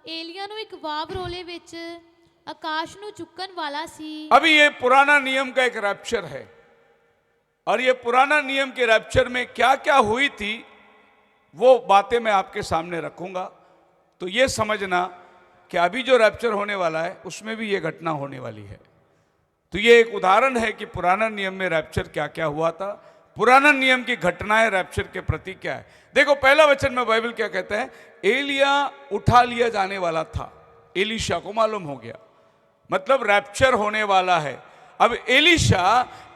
ਏਲੀਆ ਨੂੰ ਇੱਕ ਵਾਵਰੋਲੇ ਵਿੱਚ ਆਕਾਸ਼ ਨੂੰ ਚੁੱਕਣ ਵਾਲਾ ਸੀ। अभी ये पुराना नियम का एक रैप्चर है, और ये पुराना नियम के रैप्चर में क्या क्या हुई थी वो बातें मैं आपके सामने रखूंगा। तो ये समझना कि अभी जो रैप्चर होने वाला है उसमें भी ये घटना होने वाली है। तो ये एक उदाहरण है कि पुराना नियम में रैप्चर क्या क्या हुआ था, पुराना नियम की घटनाएं रैप्चर के प्रति क्या है। देखो पहला वचन में बाइबल क्या कहता है, एलिया उठा लिया जाने वाला था। एलीशा को मालूम हो गया, मतलब रैप्चर होने वाला है। अब एलीशा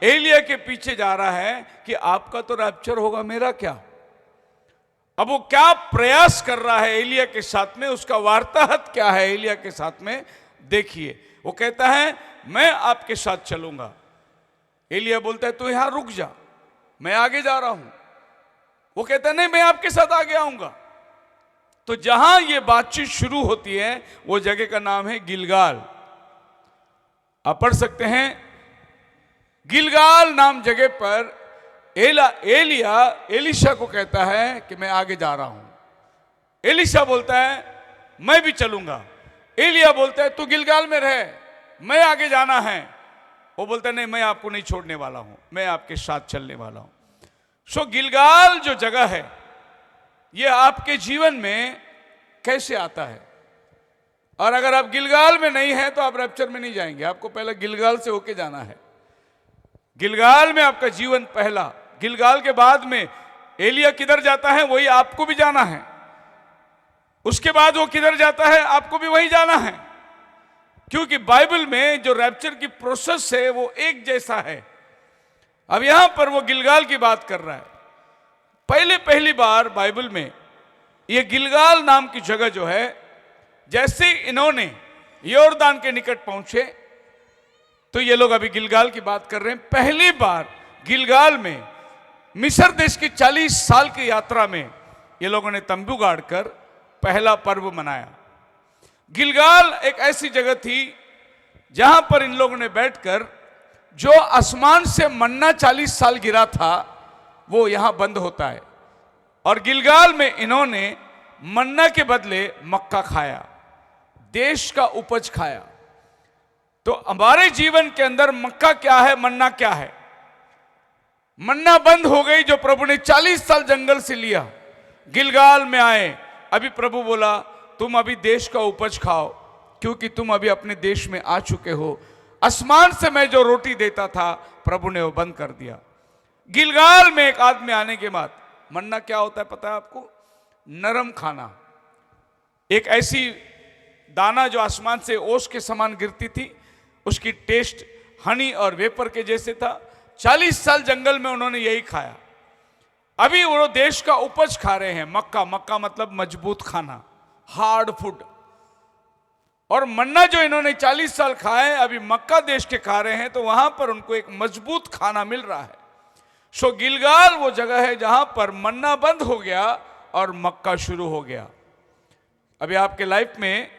एलिया के पीछे जा रहा है कि आपका तो रैप्चर होगा, मेरा क्या। अब वो क्या प्रयास कर रहा है एलिया के साथ में, उसका वार्ताहत क्या है एलिया के साथ में, देखिए। वो कहता है मैं आपके साथ चलूंगा। एलिया बोलता है तू यहां रुक जा, मैं आगे जा रहा हूं। वो कहता है नहीं, मैं आपके साथ आगे आऊंगा। तो जहां ये बातचीत शुरू होती है वो जगह का नाम है गिलगाल। आप पढ़ सकते हैं, गिलगाल नाम जगह पर एलिया एलीशा को कहता है कि मैं आगे जा रहा हूं। एलीशा बोलता है मैं भी चलूंगा। एलिया बोलता है तू गिलगाल में रह, मैं आगे जाना है। वो बोलता है नहीं, मैं आपको नहीं छोड़ने वाला हूं, मैं आपके साथ चलने वाला हूं। सो गिलगाल जो जगह है ये आपके जीवन में कैसे आता है, और अगर आप गिलगाल में नहीं हैं तो आप रैप्चर में नहीं जाएंगे। आपको पहले गिलगाल से होके जाना है। गिलगाल में आपका जीवन पहला, गिलगाल के बाद में एलिया किधर जाता है वही आपको भी जाना है। उसके बाद वो किधर जाता है आपको भी वही जाना है, क्योंकि बाइबल में जो रैप्चर की प्रोसेस है वो एक जैसा है। अब यहां पर वो गिलगाल की बात कर रहा है। पहली बार बाइबल में ये गिलगाल नाम की जगह जो है, जैसे इन्होंने योरदान के निकट पहुंचे तो ये लोग अभी गिलगाल की बात कर रहे हैं। पहली बार गिलगाल में मिस्र देश की 40 साल की यात्रा में ये लोगों ने तंबू गाड़कर पहला पर्व मनाया। गिलगाल एक ऐसी जगह थी जहां पर इन लोगों ने बैठकर जो आसमान से मन्ना 40 साल गिरा था वो यहां बंद होता है। और गिलगाल में इन्होंने मन्ना के बदले मक्का खाया, देश का उपज खाया। तो हमारे जीवन के अंदर मक्का क्या है, मन्ना क्या है। मन्ना बंद हो गई जो प्रभु ने 40 साल जंगल से लिया, गिलगाल में आए। अभी प्रभु बोला तुम अभी देश का उपज खाओ, क्योंकि तुम अभी अपने देश में आ चुके हो। आसमान से मैं जो रोटी देता था प्रभु ने वो बंद कर दिया। गिलगाल में एक आदमी आने के बाद, मन्ना क्या होता है पता है आपको, नरम खाना, एक ऐसी दाना जो आसमान से ओस के समान गिरती थी, उसकी टेस्ट हनी और वेपर के जैसे था। 40 साल जंगल में उन्होंने यही खाया। अभी वो देश का उपज खा रहे हैं, मक्का। मक्का मतलब मजबूत खाना, हार्ड फूड। और मन्ना जो इन्होंने 40 साल खाए, अभी मक्का देश के खा रहे हैं, तो वहां पर उनको एक मजबूत खाना मिल रहा है। सो गिलगाल वो जगह है जहां पर मन्ना बंद हो गया और मक्का शुरू हो गया। अभी आपके लाइफ में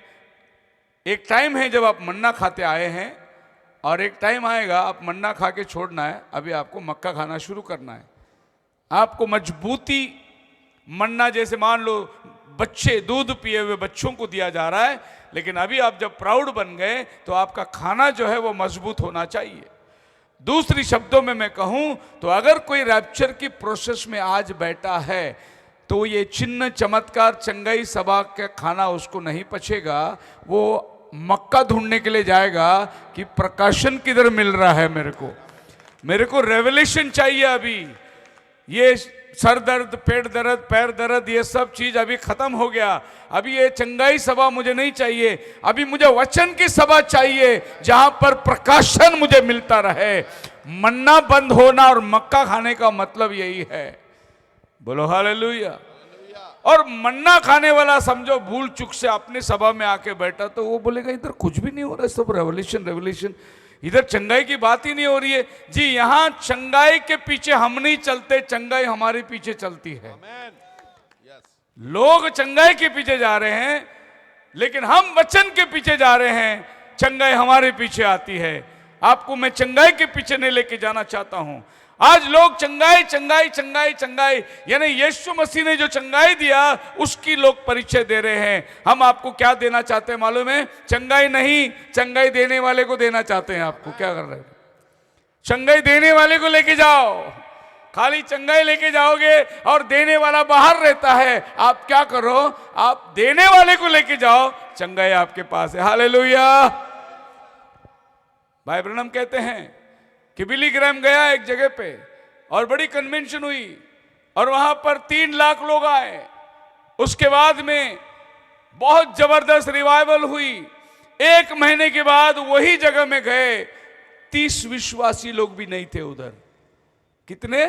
एक टाइम है जब आप मन्ना खाते आए हैं, और एक टाइम आएगा आप मन्ना खा के छोड़ना है, अभी आपको मक्का खाना शुरू करना है। आपको मजबूती मन्ना, जैसे मान लो बच्चे, दूध पिए हुए बच्चों को दिया जा रहा है, लेकिन अभी आप जब प्राउड बन गए तो आपका खाना जो है वो मजबूत होना चाहिए। दूसरी शब्दों में मैं कहूं तो अगर कोई रैप्चर की प्रोसेस में आज बैठा है तो ये चिन्ह चमत्कार चंगाई सभा का खाना उसको नहीं पचेगा, वो मक्का ढूंढने के लिए जाएगा कि प्रकाशन किधर मिल रहा है। मेरे को रेवलेशन चाहिए। अभी ये सर दर्द, पेट दर्द, पैर दर्द, ये सब चीज अभी खत्म हो गया। अभी ये चंगाई सभा मुझे नहीं चाहिए, अभी मुझे वचन की सभा चाहिए जहां पर प्रकाशन मुझे मिलता रहे। मन्ना बंद होना और मक्का खाने का मतलब यही है। बोलो हालेलुया। और मन्ना खाने वाला समझो भूल चुक से अपने सभा में आके बैठा तो वो बोलेगा इधर कुछ भी नहीं हो रहा है, सब रेवोल्यूशन, इधर चंगाई की बात ही नहीं हो रही है। जी, यहां चंगाई के पीछे हम नहीं चलते, चंगाई हमारे पीछे चलती है। लोग चंगाई के पीछे जा रहे हैं, लेकिन हम वचन के पीछे जा रहे हैं, चंगाई हमारे पीछे आती है। आपको मैं चंगाई के पीछे नहीं लेके जाना चाहता हूं। आज लोग चंगाई यानी यीशु मसीह ने जो चंगाई दिया उसकी लोग परिचय दे रहे हैं। हम आपको क्या देना चाहते हैं मालूम है? चंगाई नहीं, चंगाई देने वाले को देना चाहते हैं। आपको क्या कर रहे हैं? चंगाई देने वाले को लेके जाओ। खाली चंगाई लेके जाओगे और देने वाला बाहर रहता है। आप क्या करो, आप देने वाले को लेके जाओ, चंगाई आपके पास है। हालेलुया। भाई ब्रनम कहते हैं कि बिली ग्रैम गया एक जगह पे और बड़ी कन्वेंशन हुई और वहां पर 3 लाख लोग आए। उसके बाद में बहुत जबरदस्त रिवाइवल हुई। 1 महीने के बाद वही जगह में गए, 30 विश्वासी लोग भी नहीं थे उधर। कितने?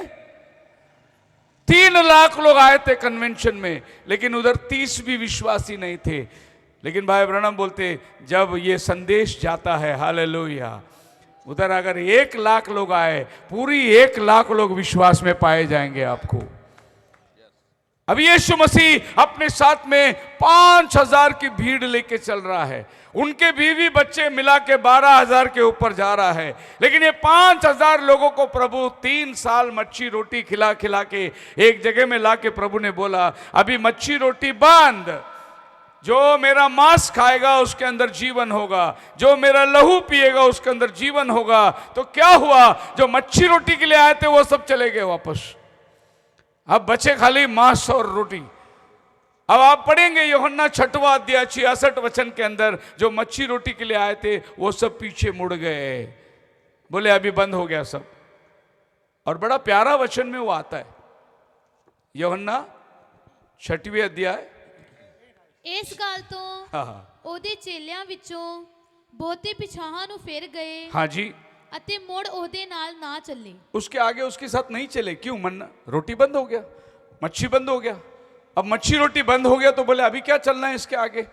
3 लाख लोग आए थे कन्वेंशन में, लेकिन उधर 30 भी विश्वासी नहीं थे। लेकिन भाई ब्रनम बोलते जब ये संदेश जाता है, हालेलुया, उधर अगर 1 लाख लोग आए, पूरी 1 लाख लोग विश्वास में पाए जाएंगे आपको। अभी यीशु मसीह अपने साथ में 5000 की भीड़ लेके चल रहा है। उनके बीवी बच्चे मिला के 12,000 के ऊपर जा रहा है। लेकिन ये 5000 लोगों को प्रभु 3 साल मच्छी रोटी खिला खिला के एक जगह में ला के प्रभु ने बोला अभी मच्छी रोटी बंद, जो मेरा मांस खाएगा उसके अंदर जीवन होगा, जो मेरा लहू पिएगा उसके अंदर जीवन होगा। तो क्या हुआ? जो मच्छी रोटी के लिए आए थे वो सब चले गए वापस। अब बचे खाली मांस और रोटी। अब आप पढ़ेंगे यूहन्ना 6वां अध्याय 66 वचन के अंदर, जो मच्छी रोटी के लिए आए थे वो सब पीछे मुड़ गए, बोले अभी बंद हो गया सब। और बड़ा प्यारा वचन में वो आता है, यूहन्ना 6वें अध्याय। ਇਸ ਗੱਲ ਤੋਂ ਉਹਦੇ ਚੇਲਿਆਂ ਵਿੱਚੋਂ ਬਹੁਤੇ ਪਿਛਾਹਾਂ ਨੂੰ ਫਿਰ ਗਏ। हाँ जी। ਅਤੇ ਮੁੜ ਉਹਦੇ ਨਾਲ ਨਾ ਚੱਲੇ। उसके आगे उसके साथ नहीं चले। क्यों? मन्ना रोटी बंद हो गया, मच्छी बंद हो गया। अब मच्छी रोटी बंद हो गया तो बोले अभी क्या चलना है इसके आगे।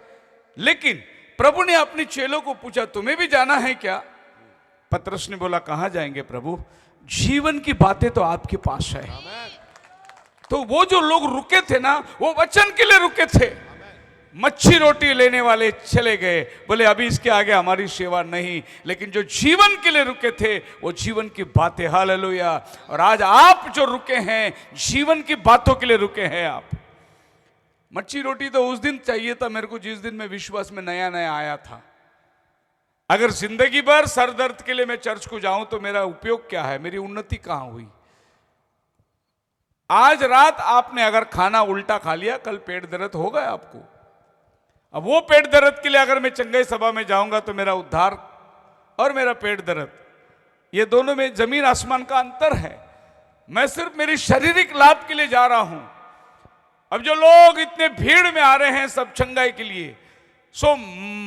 लेकिन प्रभु ने अपने चेलों को पूछा तुम्हें भी जाना है क्या? पतरस ने बोला कहां जाएंगे प्रभु, जीवन की बातें तो आपके पास है। तो वो जो लोग रुके थे ना, वो वचन के लिए रुके थे। मच्छी रोटी लेने वाले चले गए, बोले अभी इसके आगे हमारी सेवा नहीं। लेकिन जो जीवन के लिए रुके थे वो जीवन की बातें, हालेलुया। और आज आप जो रुके हैं, जीवन की बातों के लिए रुके हैं आप। मच्छी रोटी तो उस दिन चाहिए था मेरे को जिस दिन मैं विश्वास में नया नया आया था। अगर जिंदगी भर सर दर्द के लिए मैं चर्च को जाऊं तो मेरा उपयोग क्या है? मेरी उन्नति कहां हुई? आज रात आपने अगर खाना उल्टा खा लिया, कल पेट दर्द होगा आपको। अब वो पेट दर्द के लिए अगर मैं चंगाई सभा में जाऊंगा तो मेरा उद्धार और मेरा पेट दर्द, ये दोनों में जमीन आसमान का अंतर है। मैं सिर्फ मेरी शारीरिक लाभ के लिए जा रहा हूं। अब जो लोग इतने भीड़ में आ रहे हैं सब चंगाई के लिए, सो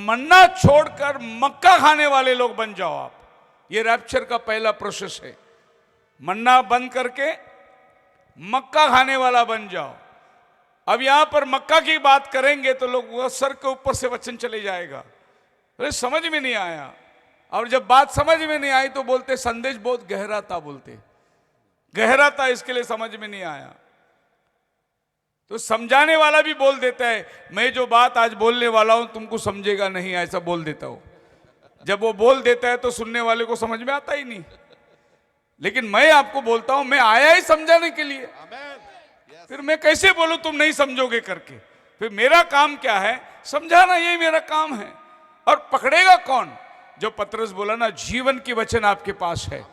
मन्ना छोड़कर मक्का खाने वाले लोग बन जाओ आप। ये रैप्चर का पहला प्रोसेस है। मन्ना बंद करके मक्का खाने वाला बन जाओ। अब यहां पर मक्का की बात करेंगे तो लोग सर के ऊपर से वचन चले जाएगा, अरे समझ में नहीं आया। और जब बात समझ में नहीं आई तो बोलते संदेश बहुत गहरा था, बोलते गहरा था इसके लिए समझ में नहीं आया। तो समझाने वाला भी बोल देता है, मैं जो बात आज बोलने वाला हूं तुमको समझेगा नहीं, ऐसा बोल देता हूं। जब वो बोल देता है तो सुनने वाले को समझ में आता ही नहीं। लेकिन मैं आपको बोलता हूं, मैं आया ही समझाने के लिए, फिर मैं कैसे बोलूं तुम नहीं समझोगे करके। फिर मेरा काम क्या है? समझाना, यही मेरा काम है। और पकड़ेगा कौन? जो पतरस बोला ना, जीवन की वचन आपके पास है।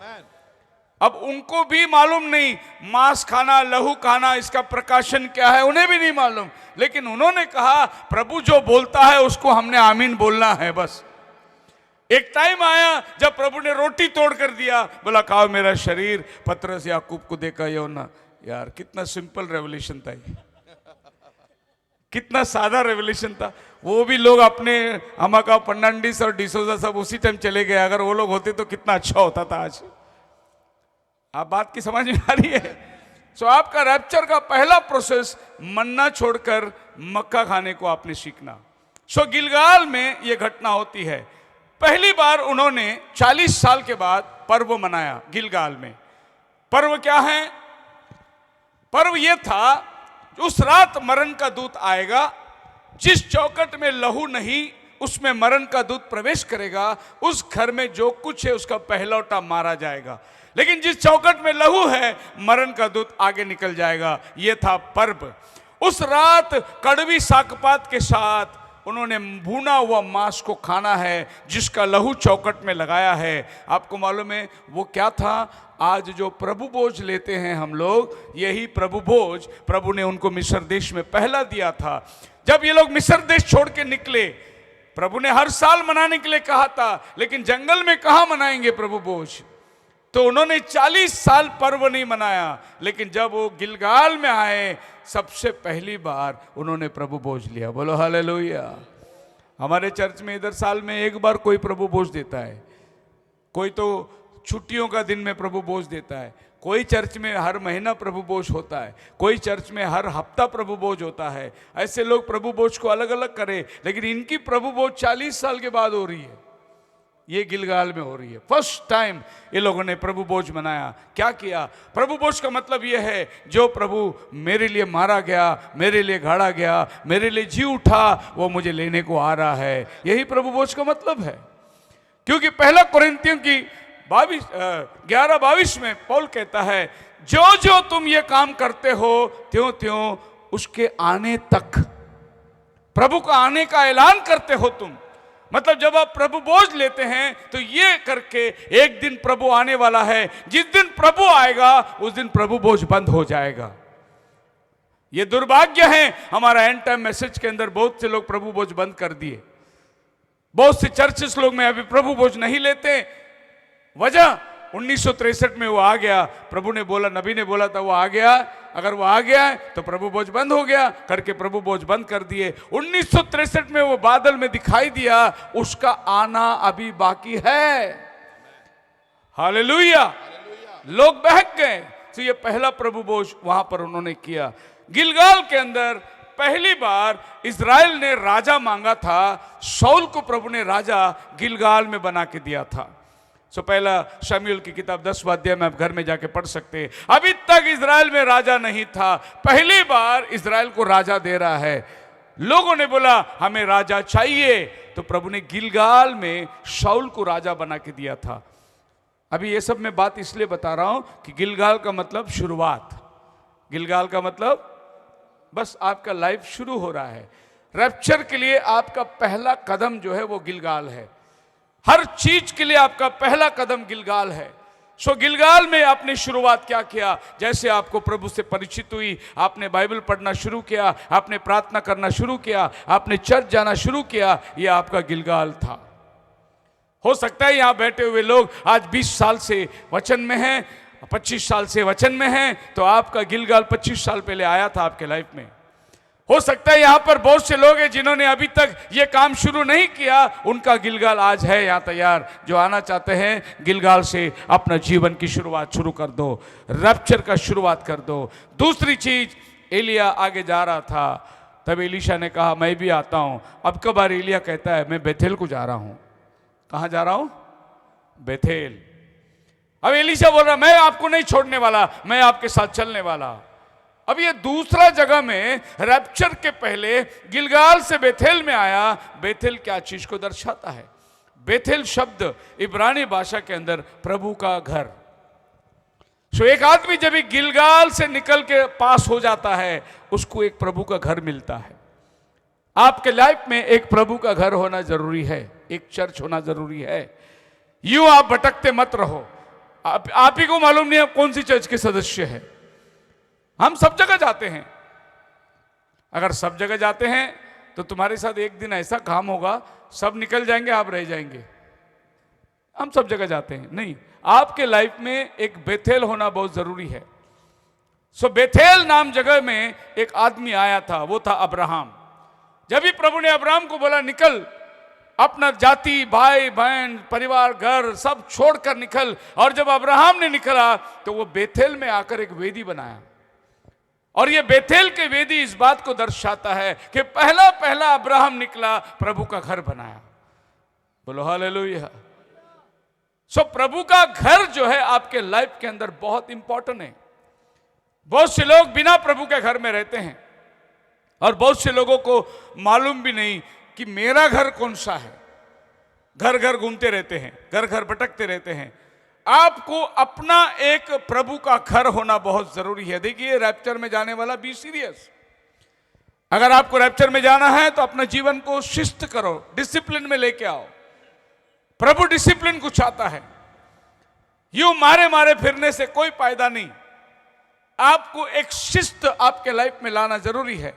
अब उनको भी मालूम नहीं मांस खाना, लहू खाना, इसका प्रकाशन क्या है, उन्हें भी नहीं मालूम। लेकिन उन्होंने कहा प्रभु जो बोलता है उसको हमने आमीन बोलना है बस। एक टाइम आया जब प्रभु ने रोटी तोड़ कर दिया, बोला खाओ मेरा शरीर। पतरस याकूब को देखा, यूहन्ना, यार कितना सिंपल रेवलेशन था ये, कितना सादा रेवलेशन था। वो भी लोग अपने अमाका फर्नांडिस और डिसोजा सब उसी टाइम चले गए। अगर वो लोग होते तो कितना अच्छा होता था आज। आप बात की समझ में आ रही है? सो आपका रैप्चर का पहला प्रोसेस मन्ना छोड़कर मक्का खाने को आपने सीखना। सो गिलगाल में यह घटना होती है। पहली बार उन्होंने 40 साल के बाद पर्व मनाया गिलगाल में। पर्व क्या है? पर्व यह था, उस रात मरण का दूत आएगा। जिस चौखट में लहू नहीं उसमें मरण का दूत प्रवेश करेगा। उस घर में जो कुछ है उसका पहलौटा मारा जाएगा। लेकिन जिस चौखट में लहू है मरण का दूत आगे निकल जाएगा। यह था पर्व। उस रात कड़वी साकपात के साथ उन्होंने भुना हुआ मांस को खाना है जिसका लहू चौखट में लगाया है। आपको मालूम है वो क्या था? आज जो प्रभु भोज लेते हैं हम लोग, यही प्रभु भोज प्रभु ने उनको मिस्र देश में पहला दिया था। जब ये लोग मिस्र देश छोड़ के निकले, प्रभु ने हर साल मनाने के लिए कहा था, लेकिन जंगल में कहां मनाएंगे प्रभु भोज? तो उन्होंने 40 साल पर्व नहीं मनाया। लेकिन जब वो गिलगाल में आए, सबसे पहली बार उन्होंने प्रभु भोज लिया। बोलो हालेलुया। हमारे चर्च में इधर साल में एक बार कोई प्रभु भोज देता है, कोई तो छुट्टियों का दिन में प्रभु भोज देता है, कोई चर्च में हर महीना प्रभु भोज होता है, कोई चर्च में हर हफ्ता प्रभु भोज होता है। ऐसे लोग प्रभु भोज को अलग अलग करें, लेकिन इनकी प्रभु भोज 40 साल के बाद हो रही है। ये गिलगाल में हो रही है। फर्स्ट टाइम ये लोगों ने प्रभु भोज मनाया। क्या किया? प्रभु भोज का मतलब यह है, जो प्रभु मेरे लिए मारा गया, मेरे लिए गाड़ा गया, मेरे लिए जी उठा, वो मुझे लेने को आ रहा है। यही प्रभु भोज का मतलब है। क्योंकि पहला कुरिन्थियों की 11:22 में पौल कहता है, जो जो तुम ये काम करते हो त्यों त्यों उसके आने तक, प्रभु का आने का ऐलान करते हो तुम। मतलब जब आप प्रभु भोज लेते हैं तो ये करके एक दिन प्रभु आने वाला है, जिस दिन प्रभु आएगा उस दिन प्रभु भोज बंद हो जाएगा। ये दुर्भाग्य है, हमारा एंड टाइम मैसेज के अंदर बहुत से लोग प्रभु भोज बंद कर दिए। बहुत से चर्चेस लोग में अभी प्रभु भोज नहीं लेते। वजह 1963 में वो आ गया, प्रभु ने बोला, नबी ने बोला था वो आ गया, अगर वो आ गया है तो प्रभु भोज बंद हो गया करके प्रभु भोज बंद कर दिए। 1963 में वो बादल में दिखाई दिया, उसका आना अभी बाकी है। हालेलुया। लोग बहक गए। तो ये पहला प्रभु भोज वहां पर उन्होंने किया। गिलगाल के अंदर पहली बार इज़राइल ने राजा मांगा था। शाऊल को प्रभु ने राजा गिलगाल में बना के दिया था। सो पहला शमूएल की किताब 10वां अध्याय में आप घर में जाके पढ़ सकते हैं। अभी तक इज़राइल में राजा नहीं था, पहली बार इज़राइल को राजा दे रहा है। लोगों ने बोला हमें राजा चाहिए, तो प्रभु ने गिलगाल में शाऊल को राजा बना के दिया था। अभी ये सब मैं बात इसलिए बता रहा हूं कि गिलगाल का मतलब शुरुआत, गिलगाल का मतलब बस आपका लाइफ शुरू हो रहा है। रैप्चर के लिए आपका पहला कदम जो है वो गिलगाल है। हर चीज के लिए आपका पहला कदम गिलगाल है। सो गिलगाल में आपने शुरुआत क्या किया? जैसे आपको प्रभु से परिचित हुई, आपने बाइबल पढ़ना शुरू किया, आपने प्रार्थना करना शुरू किया, आपने चर्च जाना शुरू किया, यह आपका गिलगाल था। हो सकता है यहां बैठे हुए लोग आज 20 साल से वचन में हैं, 25 साल से वचन में हैं, तो आपका गिलगाल 25 साल पहले आया था आपके लाइफ में। हो सकता है यहां पर बहुत से लोग हैं जिन्होंने अभी तक ये काम शुरू नहीं किया, उनका गिलगाल आज है यहां तैयार। जो आना चाहते हैं गिलगाल से अपना जीवन की शुरुआत शुरू कर दो, रैप्चर का शुरुआत कर दो। दूसरी चीज, एलिया आगे जा रहा था, तब एलीशा ने कहा मैं भी आता हूं। अब कब बार एलिया कहता है मैं बेथेल को जा रहा हूं। कहां जा रहा हूं? बेथेल। अब एलीशा बोल रहा मैं आपको नहीं छोड़ने वाला, मैं आपके साथ चलने वाला। अब ये दूसरा जगह में रैप्चर के पहले गिलगाल से बेथेल में आया। बेथेल क्या चीज को दर्शाता है? बेथेल शब्द इब्रानी भाषा के अंदर प्रभु का घर। सो एक आदमी जब एक गिलगाल से निकल के पास हो जाता है, उसको एक प्रभु का घर मिलता है। आपके लाइफ में एक प्रभु का घर होना जरूरी है, एक चर्च होना जरूरी है। यूं आप भटकते मत रहो। आप ही को मालूम नहीं आप कौन सी चर्च के सदस्य है। हम सब जगह जाते हैं। अगर सब जगह जाते हैं तो तुम्हारे साथ एक दिन ऐसा काम होगा, सब निकल जाएंगे, आप रह जाएंगे। हम सब जगह जाते हैं नहीं, आपके लाइफ में एक बेथेल होना बहुत जरूरी है। सो बेथेल नाम जगह में एक आदमी आया था, वो था अब्राहम। जब भी प्रभु ने अब्राहम को बोला निकल, अपना जाति, भाई बहन, परिवार, घर सब छोड़कर निकल, और जब अब्राहम ने निकला तो वो बेथेल में आकर एक वेदी बनाया। और ये बेथेल के वेदी इस बात को दर्शाता है कि पहला पहला अब्राहम निकला, प्रभु का घर बनाया। बोलो हालेलुया। सो प्रभु का घर जो है आपके लाइफ के अंदर बहुत इंपॉर्टेंट है। बहुत से लोग बिना प्रभु के घर में रहते हैं, और बहुत से लोगों को मालूम भी नहीं कि मेरा घर कौन सा है। घर घर घूमते रहते हैं, घर घर भटकते रहते हैं। आपको अपना एक प्रभु का घर होना बहुत जरूरी है। देखिए रैप्चर में जाने वाला, बी सीरियस। अगर आपको रैप्चर में जाना है तो अपना जीवन को शिस्त करो, डिसिप्लिन में लेके आओ। प्रभु डिसिप्लिन को चाहता है। यूं मारे मारे फिरने से कोई फायदा नहीं। आपको एक शिस्त आपके लाइफ में लाना जरूरी है।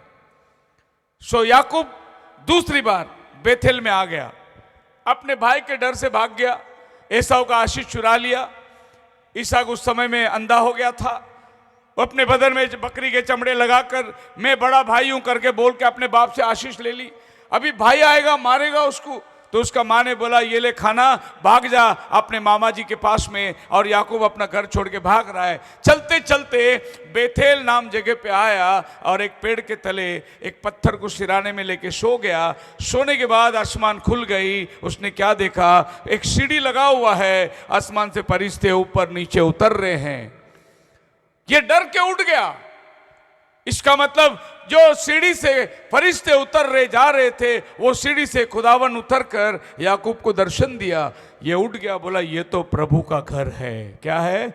सो याकूब दूसरी बार बेथेल में आ गया, अपने भाई के डर से भाग गया, एसाव का आशीष चुरा लिया। इसहाक उस समय में अंधा हो गया था। वो अपने बदन में बकरी के चमड़े लगाकर मैं बड़ा भाई हूं करके बोल के अपने बाप से आशीष ले ली। अभी भाई आएगा मारेगा उसको, तो उसका माँ ने बोला ये ले खाना, भाग जा अपने मामा जी के पास में। और याकूब अपना घर छोड़ के भाग रहा है। चलते चलते बेथेल नाम जगह पे आया, और एक पेड़ के तले एक पत्थर को सिराने में लेके सो गया। सोने के बाद आसमान खुल गई। उसने क्या देखा? एक सीढ़ी लगा हुआ है, आसमान से फरिश्ते ऊपर नीचे उतर रहे हैं। ये डर के उठ गया। इसका मतलब जो सीढ़ी से फरिश्ते उतर रहे जा रहे थे, वो सीढ़ी से खुदावन उतरकर याकूब को दर्शन दिया। ये उठ गया, बोला ये तो प्रभु का घर है। क्या है?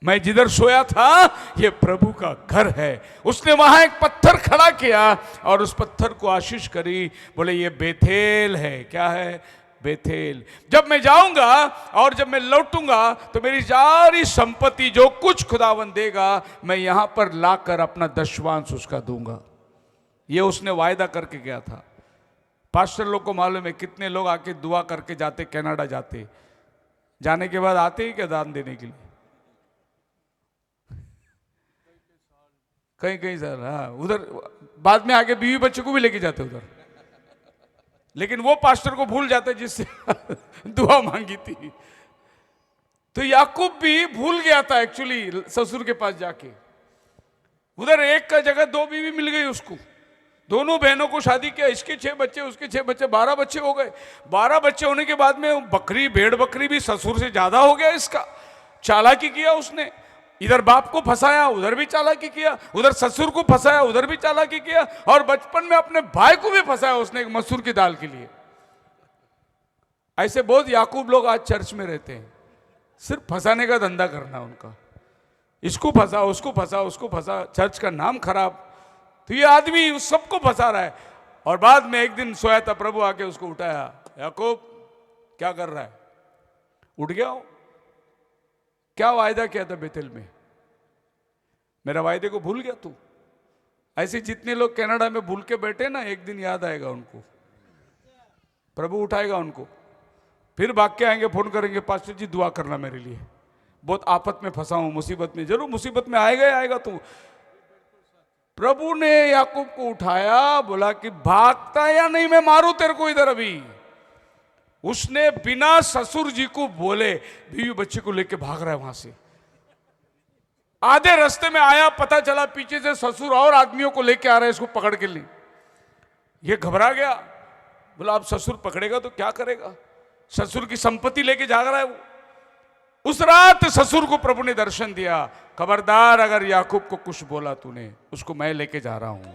मैं जिधर सोया था ये प्रभु का घर है। उसने वहां एक पत्थर खड़ा किया और उस पत्थर को आशीष करी। बोले ये बेथेल है। क्या है? बेथेल। जब मैं जाऊंगा और जब मैं लौटूंगा तो मेरी सारी संपत्ति जो कुछ खुदावन देगा, मैं यहां पर लाकर अपना दशवांश उसका दूंगा। ये उसने वायदा करके गया था। पास्टर लोग को मालूम है कितने लोग आके दुआ करके जाते, कनाडा जाते, जाने के बाद आते ही क्या दान देने के लिए, कहीं कहीं साल। हाँ, उधर बाद में आके बीवी बच्चे को भी लेके जाते उधर। लेकिन वो पास्टर को भूल जाते जिससे दुआ मांगी थी। तो याकूब भी भूल गया था एक्चुअली ससुर के पास जाके। उधर एक का जगह दो बीवी मिल गई उसको। दोनों बहनों को शादी किया, इसके 6 बच्चे उसके 6 बच्चे, 12 बच्चे हो गए। 12 बच्चे होने के बाद में बकरी भेड़ बकरी भी ससुर से ज्यादा हो गया इसका। चालाकी किया उसने, इधर बाप को फंसाया, उधर भी चालाकी किया, उधर ससुर को फंसाया, उधर भी चालाकी किया, और बचपन में अपने भाई को भी फंसाया उसने एक मसूर की दाल के लिए। ऐसे बहुत याकूब लोग आज चर्च में रहते हैं, सिर्फ फंसाने का धंधा करना उनका। इसको फंसा, उसको फंसा, उसको फंसा, चर्च का नाम खराब। तो ये आदमी उस सबको फंसा रहा है। और बाद में एक दिन सोया था, प्रभु आके उसको उठाया। याकूब क्या कर रहा है? उठ गया हो? क्या वायदा किया था बेथेल में? मेरा वायदे को भूल गया तू? ऐसे जितने लोग कनाडा में भूल के बैठे ना, एक दिन याद आएगा उनको, प्रभु उठाएगा उनको, फिर भाग के आएंगे, फोन करेंगे पास्टर जी दुआ करना मेरे लिए, बहुत आफत में फंसा हूं, मुसीबत में। जरूर मुसीबत में आएगा ही आएगा तू। प्रभु ने याकूब को उठाया, बोला कि भागता या नहीं, मैं मारूं तेरे को इधर अभी। उसने बिना ससुर जी को बोले बीवी बच्चे को लेके भाग रहा है वहां से। आधे रास्ते में आया, पता चला पीछे से ससुर और आदमियों को लेके आ रहा है इसको पकड़ के लिए। ये घबरा गया, बोला अब ससुर पकड़ेगा तो क्या करेगा? ससुर की संपत्ति लेके जाग रहा है वो। उस रात ससुर को प्रभु ने दर्शन दिया, खबरदार अगर याकूब को कुछ बोला तूने, उसको मैं लेके जा रहा हूं।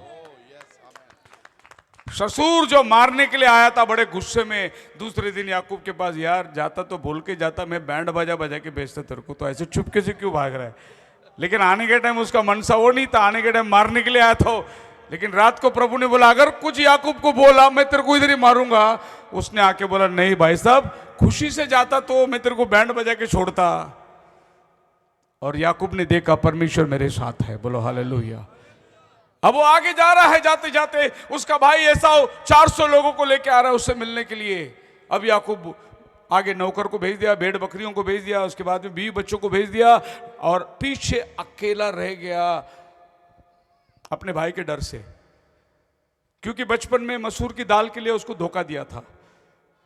ससुर जो मारने के लिए आया था बड़े गुस्से में, दूसरे दिन याकूब के पास, यार जाता तो बोल के जाता, मैं बैंड बजा बजा के बेचता तेरे को, तो ऐसे चुपके से क्यों भाग रहा है। लेकिन आने के टाइम उसका मनसा वो नहीं था, आने के टाइम मारने के लिए आया था। लेकिन रात को प्रभु ने बोला अगर कुछ याकूब को बोला मैं तेरे को इधर ही मारूंगा। उसने आके बोला नहीं भाई साहब, खुशी से जाता तो मैं तेरे को बैंड बजा के छोड़ता। और याकूब ने देखा परमेश्वर मेरे साथ है, बोलो हालेलुया। अब वो आगे जा रहा है, जाते जाते उसका भाई एसाव 400 लोगों को लेके आ रहा है उससे मिलने के लिए। अब याकूब आगे नौकर को भेज दिया, भेड़ बकरियों को भेज दिया, उसके बाद में 20 बच्चों को भेज दिया, और पीछे अकेला रह गया अपने भाई के डर से, क्योंकि बचपन में मसूर की दाल के लिए उसको धोखा दिया था।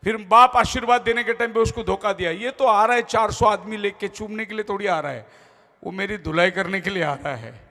फिर बाप आशीर्वाद देने के टाइम पे उसको धोखा दिया। ये तो आ रहा है 400 आदमी लेके, चूमने के लिए थोड़ी आ रहा है, वो मेरी धुलाई करने के लिए आ रहा है।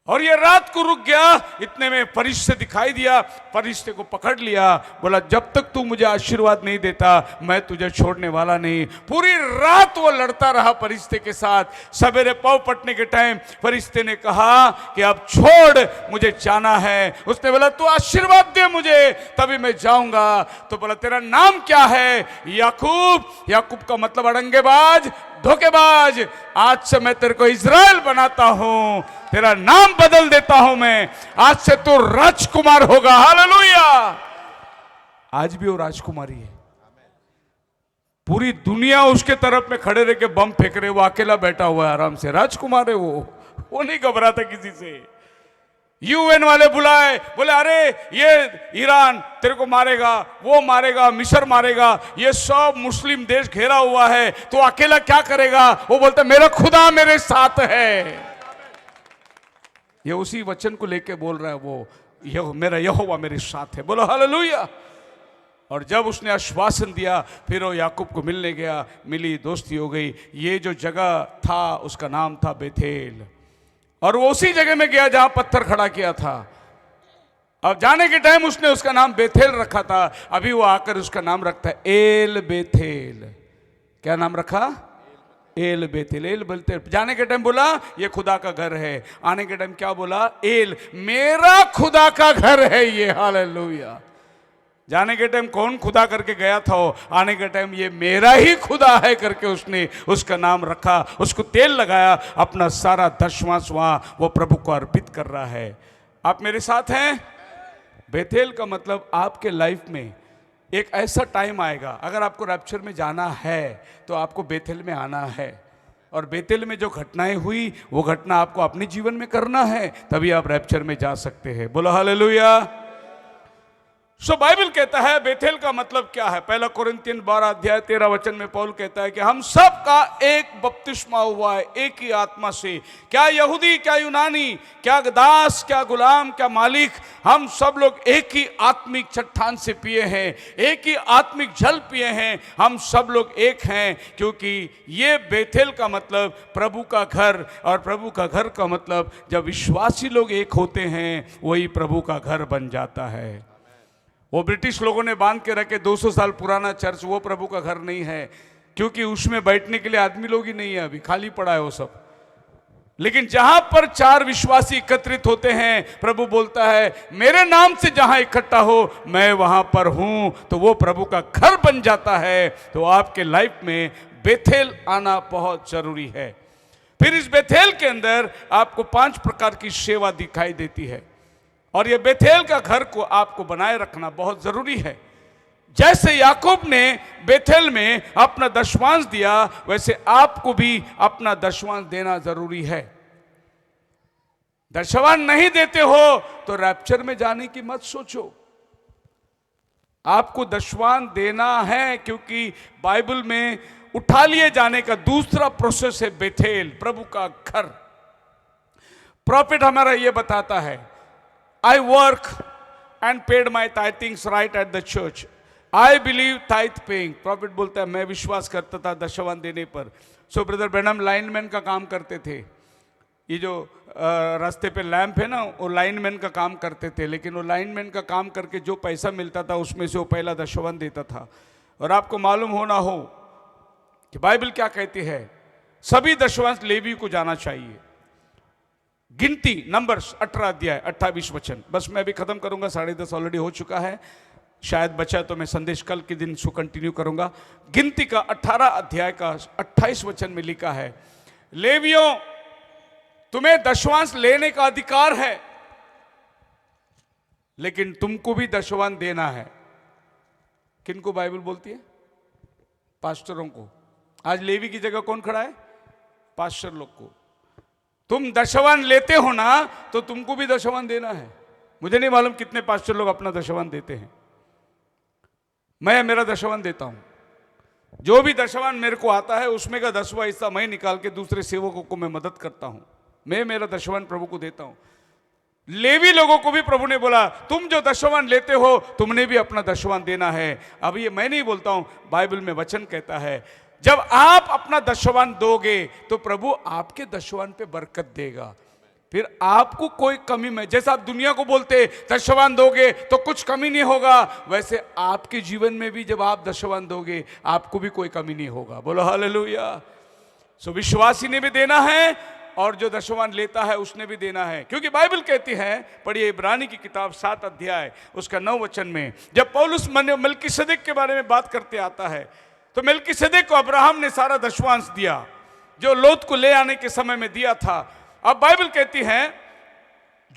और ये रात को रुक गया। इतने में फरिश्ते दिखाई दिया, फरिश्ते को पकड़ लिया, बोला जब तक तू मुझे आशीर्वाद नहीं देता मैं तुझे छोड़ने वाला नहीं। पूरी रात वो लड़ता रहा फरिश्ते के साथ। सवेरे पाँव पटने के टाइम फरिश्ते ने कहा कि अब छोड़, मुझे जाना है। उसने बोला तू आशीर्वाद दे मुझे तभी मैं जाऊंगा। तो बोला तेरा नाम क्या है? याकूब। याकूब का मतलब अड़ंगेबाज, धोखेबाज। आज से मैं तेरे को इज़राइल बनाता हूं, तेरा नाम बदल देता हूं मैं, आज से तू राजकुमार होगा। हालेलुया। आज भी वो राजकुमारी है। पूरी दुनिया उसके तरफ में खड़े रह के बम फेंक रहे, वो अकेला बैठा हुआ है आराम से। राजकुमार है वो नहीं घबराता किसी से। यूएन वाले बुलाए, बोले अरे ये ईरान तेरे को मारेगा, वो मारेगा, मिस्र मारेगा, ये सब मुस्लिम देश घेरा हुआ है, तो अकेला क्या करेगा? वो बोलता मेरा खुदा मेरे साथ है। ये उसी वचन को लेके बोल रहा है वो, मेरा यहोवा मेरे साथ है। बोलो हालेलुया। और जब उसने आश्वासन दिया फिर वो याकूब को मिलने गया, मिली, दोस्ती हो गई। ये जो जगह था उसका नाम था बेथेल, और वो उसी जगह में गया जहां पत्थर खड़ा किया था। अब जाने के टाइम उसने उसका नाम बेथेल रखा था, अभी वो आकर उसका नाम रखता है एल बेथेल। क्या नाम रखा? El Bethel. El Bethel. जाने के टाइम बोला ये खुदा का घर है, आने के टाइम क्या बोला? एल, मेरा खुदा का घर है ये। हालेलुया। जाने के टाइम कौन खुदा करके गया था, वो आने के टाइम ये मेरा ही खुदा है करके उसने उसका नाम रखा, उसको तेल लगाया, अपना सारा दशवां वो प्रभु को अर्पित कर रहा है। आप मेरे साथ हैं? बेथेल का मतलब आपके लाइफ में एक ऐसा टाइम आएगा, अगर आपको रैप्चर में जाना है तो आपको बेथेल में आना है। और बेथेल में जो घटनाएं हुई वो घटना आपको अपने जीवन में करना है, तभी आप रैप्चर में जा सकते हैं। बोलो हालेलुया। सो बाइबल कहता है बेथेल का मतलब क्या है? पहला कोरिन्थियन 12 अध्याय 13 वचन में पौल कहता है कि हम सब का एक बपतिस्मा हुआ है एक ही आत्मा से। क्या यहूदी, क्या यूनानी, क्या दास, क्या गुलाम, क्या मालिक, हम सब लोग एक ही आत्मिक चट्टान से पिए हैं, एक ही आत्मिक जल पिए हैं। हम सब लोग एक हैं, क्योंकि ये बेथेल का मतलब प्रभु का घर, और प्रभु का घर का मतलब जब विश्वासी लोग एक होते हैं वही प्रभु का घर बन जाता है। वो ब्रिटिश लोगों ने बांध के रखे 200 साल पुराना चर्च, वो प्रभु का घर नहीं है, क्योंकि उसमें बैठने के लिए आदमी लोग ही नहीं है, अभी खाली पड़ा है वो सब। लेकिन जहां पर 4 विश्वासी एकत्रित होते हैं, प्रभु बोलता है मेरे नाम से जहां इकट्ठा हो मैं वहां पर हूं, तो वो प्रभु का घर बन जाता है। तो आपके लाइफ में बेथेल आना बहुत जरूरी है। फिर इस बेथेल के अंदर आपको 5 प्रकार की सेवा दिखाई देती है, और ये बेथेल का घर को आपको बनाए रखना बहुत जरूरी है। जैसे याकूब ने बेथेल में अपना दशमांश दिया, वैसे आपको भी अपना दशमांश देना जरूरी है। दशमांश नहीं देते हो तो रैप्चर में जाने की मत सोचो। आपको दशमांश देना है, क्योंकि बाइबल में उठा लिए जाने का दूसरा प्रोसेस है बेथेल, प्रभु का घर। प्रॉफिट हमारा ये बताता है, I work and paid my tithings right at the church. I believe tithe paying. Profit बोलता है मैं विश्वास करता था दशमांश देने पर। सो ब्रदर ब्रैनम लाइनमैन का काम करते थे। ये जो रास्ते पे लैंप है ना, वो लाइनमैन का काम करते थे, लेकिन वो लाइनमैन का काम करके जो पैसा मिलता था उसमें से वो पहला दशमांश देता था। और आपको मालूम होना हो कि बाइबल क्या कहती है, सभी दशवांश लेवी को जाना चाहिए। गिनती नंबर्स 18 अध्याय 28 वचन। बस मैं अभी खत्म करूंगा, 10:30 ऑलरेडी हो चुका है, शायद बचा तो मैं संदेश कल के दिन सो कंटिन्यू करूंगा। गिनती का 18 अध्याय का 28 वचन में लिखा है, लेवियों तुम्हें दशवांश लेने का अधिकार है, लेकिन तुमको भी दशवांश देना है। किनको बाइबल बोलती है? पास्टरों को। आज लेवी की जगह कौन खड़ा है? पास्टर लोग को। तुम दशवांश लेते हो ना, तो तुमको भी दशवांश देना है। मुझे नहीं मालूम कितने पास्टर लोग अपना दशवांश देते हैं। मैं मेरा दशवांश देता हूं। जो भी दशवांश मेरे को आता है उसमें का 10वां हिस्सा मैं निकाल के दूसरे सेवकों को मैं मदद करता हूं। मैं मेरा दशवांश प्रभु को देता हूं। लेवी लोगों को भी प्रभु ने बोला, तुम जो दशवांश लेते हो तुमने भी अपना दशवांश देना है। अब ये मैं नहीं बोलता हूं, बाइबल में वचन कहता है, जब आप अपना दशवांश दोगे तो प्रभु आपके दशवांश पे बरकत देगा। फिर आपको कोई कमी में, जैसा आप दुनिया को बोलते दशवांश दोगे तो कुछ कमी नहीं होगा, वैसे आपके जीवन में भी जब आप दशवांश दोगे आपको भी कोई कमी नहीं होगा। बोलो हालेलुया। सो विश्वासी ने भी देना है और जो दशवांश लेता है उसने भी देना है, क्योंकि बाइबल कहती है, पढ़िए इब्रानी की किताब 7 अध्याय उसका 9 वचन में, जब पौलुस मलकीसदेक के बारे में बात करते आता है, तो मलकीसदेक को अब्राहम ने सारा दशवांश दिया जो लोत को ले आने के समय में दिया था। अब बाइबल कहती है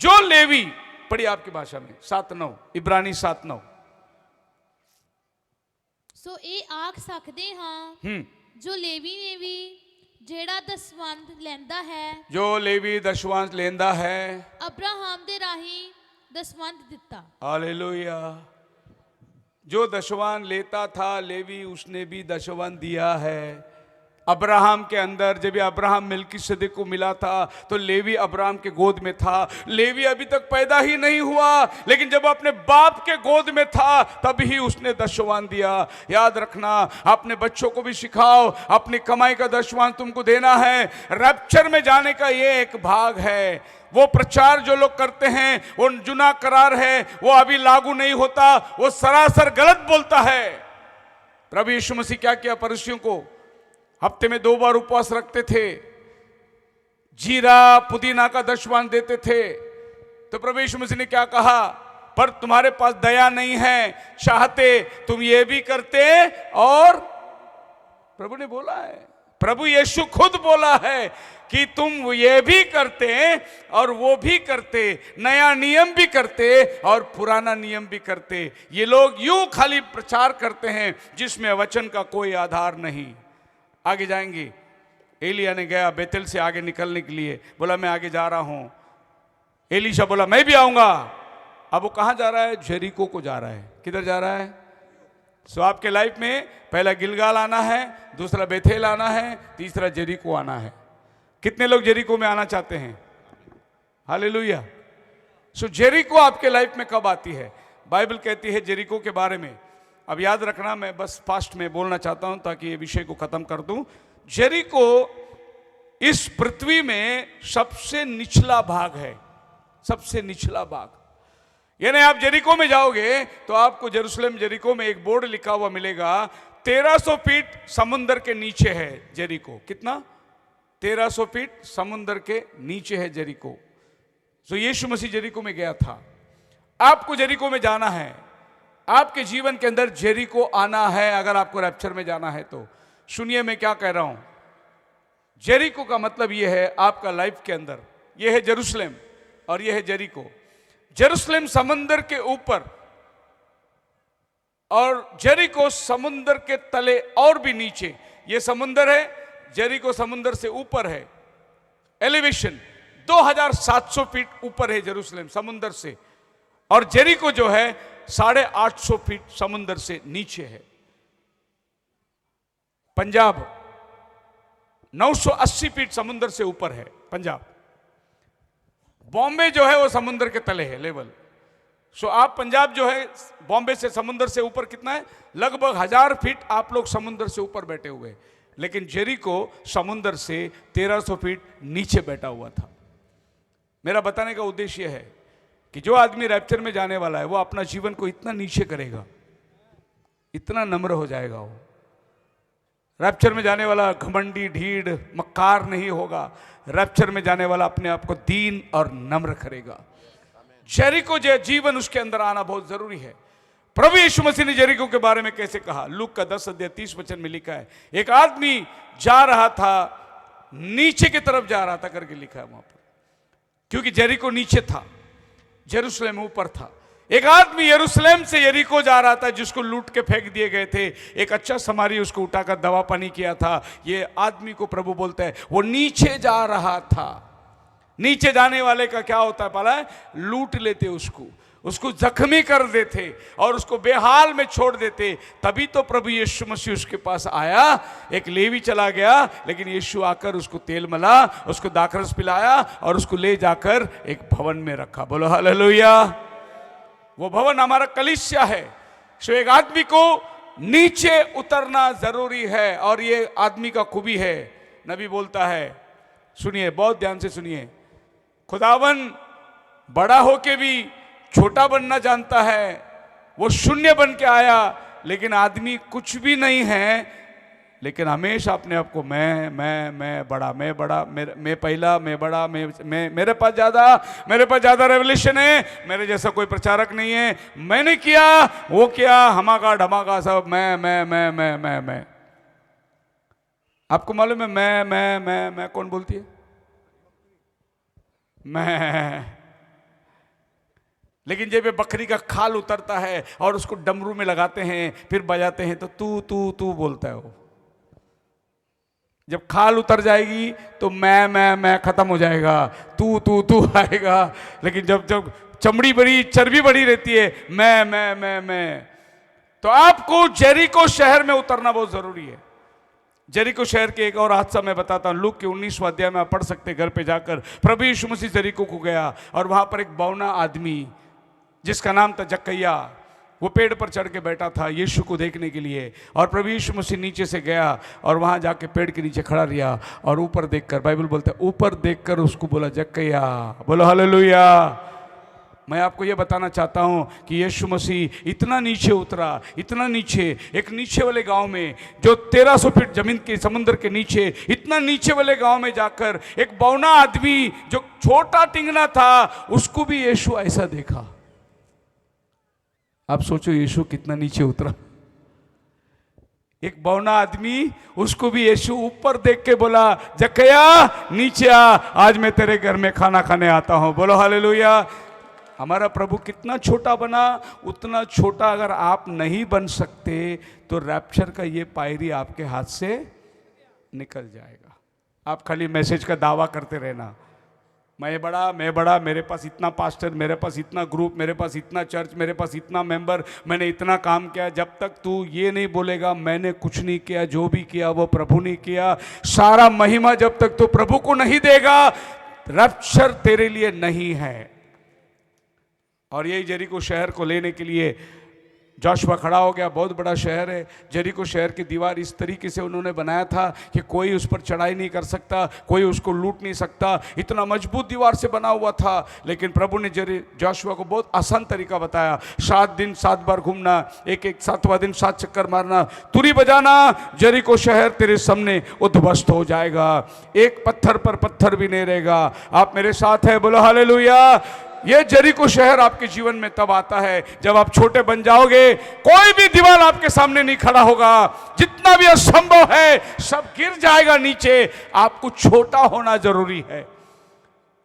जो लेवी, पढ़िए आपकी भाषा में 7:9, इब्रानी 7:9। सो ਇਹ ਆਖ ਸਕਦੇ ਹਾਂ ਜੋ लेवी ने भी ਜਿਹੜਾ ਦਸਵੰਧ ਲੈਂਦਾ ਹੈ, जो लेवी दशवांश लेंदा है, ਅਬਰਾਹਮ ਦੇ ਰਾਹੀਂ ਦਸਵੰਧ ਦਿੱਤਾ। हालेलुया। जो दशवांश लेता था लेवी, उसने भी दशवांश दिया है। अब्राहम के अंदर जब अब्राहम मलकीसदेक को मिला था तो लेवी अब्राहम के गोद में था। लेवी अभी तक पैदा ही नहीं हुआ, लेकिन जब अपने बाप के गोद में था तब ही उसने दशवांश दिया। याद रखना, अपने बच्चों को भी सिखाओ, अपनी कमाई का दशवांश तुमको देना है। रैप्चर में जाने का ये एक भाग है। वो प्रचार जो लोग करते हैं वो जुना करार है, वो अभी लागू नहीं होता, वो सरासर गलत बोलता है। प्रभु यीशु मसीह क्या किया? फरीसियों को हफ्ते में 2 बार उपवास रखते थे, जीरा पुदीना का दशवांश देते थे। तो प्रभु यीशु मसीह ने क्या कहा? पर तुम्हारे पास दया नहीं है, चाहते तुम ये भी करते। और प्रभु ने बोला है, प्रभु यीशु खुद बोला है कि तुम ये भी करते और वो भी करते, नया नियम भी करते और पुराना नियम भी करते। ये लोग यूं खाली प्रचार करते हैं जिसमें वचन का कोई आधार नहीं। आगे जाएंगे। एलिया ने गया बेतेल से आगे निकलने के लिए, बोला मैं आगे जा रहा हूं। एलीशा बोला मैं भी आऊंगा। अब वो कहां जा रहा है? जेरिको को जा रहा है। किधर जा रहा है? सो आपके लाइफ में पहला गिलगाल आना है, दूसरा बेथेल आना है, तीसरा जेरिको आना है। कितने लोग जेरिको में आना चाहते हैं? हालेलुया। सो जेरिको आपके लाइफ में कब आती है? बाइबल कहती है जेरिको के बारे में। अब याद रखना, मैं बस फास्ट में बोलना चाहता हूं ताकि ये विषय को खत्म कर दूं। जेरिको इस पृथ्वी में सबसे निचला भाग है, सबसे निचला भाग। यानी आप जेरिको में जाओगे तो आपको जेरूशलेम जेरिको में एक बोर्ड लिखा हुआ मिलेगा, 1300 फीट समुद्र के नीचे है जेरिको। कितना? 1300 फीट समुद्र के नीचे है जेरिको। तो यीशु मसीह जेरिको में गया था। आपको जेरिको में जाना है, आपके जीवन के अंदर जेरिको आना है अगर आपको रैप्चर में जाना है तो। सुनिए मैं क्या कह रहा हूं। जेरिको का मतलब यह है आपका लाइफ के अंदर, यह है जेरूशलेम और यह है जेरिको। जेरूशलेम समुद्र के ऊपर और जेरिको समुद्र के तले और भी नीचे। यह समुद्र है, जेरिको समुद्र से ऊपर है। एलिवेशन 2700 फीट ऊपर है जेरूशलेम समुद्र से, और जेरिको जो है 850 फीट समुद्र से नीचे है। पंजाब 980 फीट समुद्र से ऊपर है पंजाब। बॉम्बे जो है वो समुद्र के तले है लेवल। सो आप पंजाब जो है बॉम्बे से समुद्र से ऊपर कितना है? लगभग 1000 फीट आप लोग समुद्र से ऊपर बैठे हुए। लेकिन जेरिको समुद्र से 1300 फीट नीचे बैठा हुआ था। मेरा बताने का उद्देश्य है कि जो आदमी रैप्चर में जाने वाला है वो अपना जीवन को इतना नीचे करेगा, इतना नम्र हो जाएगा वो। रैप्चर में जाने वाला घमंडी, ढीठ, मक्कार नहीं होगा। रैप्चर में जाने वाला अपने आप को दीन और नम्र करेगा। जेरिको जीवन उसके अंदर आना बहुत जरूरी है। प्रभु यीशु मसीह ने जेरिको के बारे में कैसे कहा? लूक का 10:30 में लिखा है, एक आदमी जा रहा था, नीचे की तरफ जा रहा था करके लिखा है वहां पर, क्योंकि जेरिको नीचे था, जेरूशलेम ऊपर था। एक आदमी यरूशलेम से यरीको जा रहा था, जिसको लूट के फेंक दिए गए थे। एक अच्छा समारी उसको उठाकर दवा पानी किया था। ये आदमी को प्रभु बोलता है, वो नीचे जा रहा था। नीचे जाने वाले का क्या होता है पता है? लूट लेते उसको जख्मी कर देते और उसको बेहाल में छोड़ देते। तभी तो प्रभु यीशु मसीह उसके पास आया। एक लेवी चला गया, लेकिन यीशु आकर उसको तेल मला, उसको दाखरस पिलाया और उसको ले जाकर एक भवन में रखा। बोलो हालेलुया। वो भवन हमारा कलीसिया है। सो एक आदमी को नीचे उतरना जरूरी है, और ये आदमी का खूबी है। नबी बोलता है, सुनिए, बहुत ध्यान से सुनिए, खुदावन बड़ा होके भी छोटा बनना जानता है। वो शून्य बन के आया, लेकिन आदमी कुछ भी नहीं है, लेकिन हमेशा अपने आप को मैं बड़ा, मैं पहला, मैं बड़ा, मैं मेरे पास ज़्यादा रेवलेशन है, मेरे जैसा कोई प्रचारक नहीं है, मैंने किया, वो किया, हमाका ढमाका सब मैं। आपको मालूम है मैं कौन बोलती है? मैं। लेकिन जब ये बकरी का खाल उतरता है और उसको डमरू में लगाते हैं, फिर बजाते हैं, तो तू बोलता है वो। जब खाल उतर जाएगी तो मैं खत्म हो जाएगा, तू आएगा। लेकिन जब चमड़ी बड़ी, चर्बी बड़ी रहती है, मैं। तो आपको जेरिको शहर में उतरना बहुत जरूरी है। जेरिको शहर के एक और हादसा मैं बताता हूं। लूक के 19वां अध्याय में आप पढ़ सकते, घर पे जाकर। प्रभु यीशु मसीह जेरिको को गया और वहां पर एक बौना आदमी जिसका नाम था जक्कैया, वो पेड़ पर चढ़ के बैठा था यीशु को देखने के लिए। और प्रभु यीशु मसीह नीचे से गया और वहां जाके पेड़ के नीचे खड़ा रहा और ऊपर देखकर, बाइबल बोलता है, ऊपर देखकर उसको बोला, जक्कैया। बोलो हालेलुया। मैं आपको ये बताना चाहता हूं कि यीशु मसीह इतना नीचे उतरा, इतना नीचे, एक नीचे वाले गांव में, जो 1300 फीट जमीन के समुद्र के नीचे, इतना नीचे वाले गांव में जाकर एक बौना आदमी जो छोटा टिंगना था, उसको भी यीशु ऐसा देखा। आप सोचो यीशु कितना नीचे उतरा। एक बौना आदमी, उसको भी यीशु ऊपर देख के बोला, जक्कैया नीचे आ, आज मैं तेरे घर में खाना खाने आता हूं। बोलो हालेलुया। हमारा प्रभु कितना छोटा बना, उतना छोटा अगर आप नहीं बन सकते तो रैप्चर का ये पायरी आपके हाथ से निकल जाएगा। आप खाली मैसेज का दावा करते रहना, मैं बड़ा, मेरे पास इतना पास्टर, मेरे पास इतना ग्रुप, मेरे पास इतना चर्च, मेरे पास इतना मेंबर, मैंने इतना काम किया। जब तक तू ये नहीं बोलेगा मैंने कुछ नहीं किया, जो भी किया वो प्रभु ने किया, सारा महिमा जब तक तू प्रभु को नहीं देगा, रैप्चर तेरे लिए नहीं है। और यही जेरिको शहर को लेने के लिए जोशुआ खड़ा हो गया। बहुत बड़ा शहर है। जेरिको शहर की दीवार इस तरीके से उन्होंने बनाया था कि कोई उस पर चढ़ाई नहीं कर सकता, कोई उसको लूट नहीं सकता, इतना मजबूत दीवार से बना हुआ था। लेकिन प्रभु ने जोशुआ को बहुत आसान तरीका बताया, 7 दिन 7 बार घूमना, एक 7वां दिन 7 चक्कर मारना, तुरी बजाना, जेरिको शहर तेरे सामने उद्ध्वस्त हो जाएगा, एक पत्थर पर पत्थर भी नहीं रहेगा। आप मेरे साथ हैं? बोलो हालेलुया। ये जेरिको शहर आपके जीवन में तब आता है जब आप छोटे बन जाओगे। कोई भी दीवार आपके सामने नहीं खड़ा होगा, जितना भी असंभव है सब गिर जाएगा नीचे। आपको छोटा होना जरूरी है।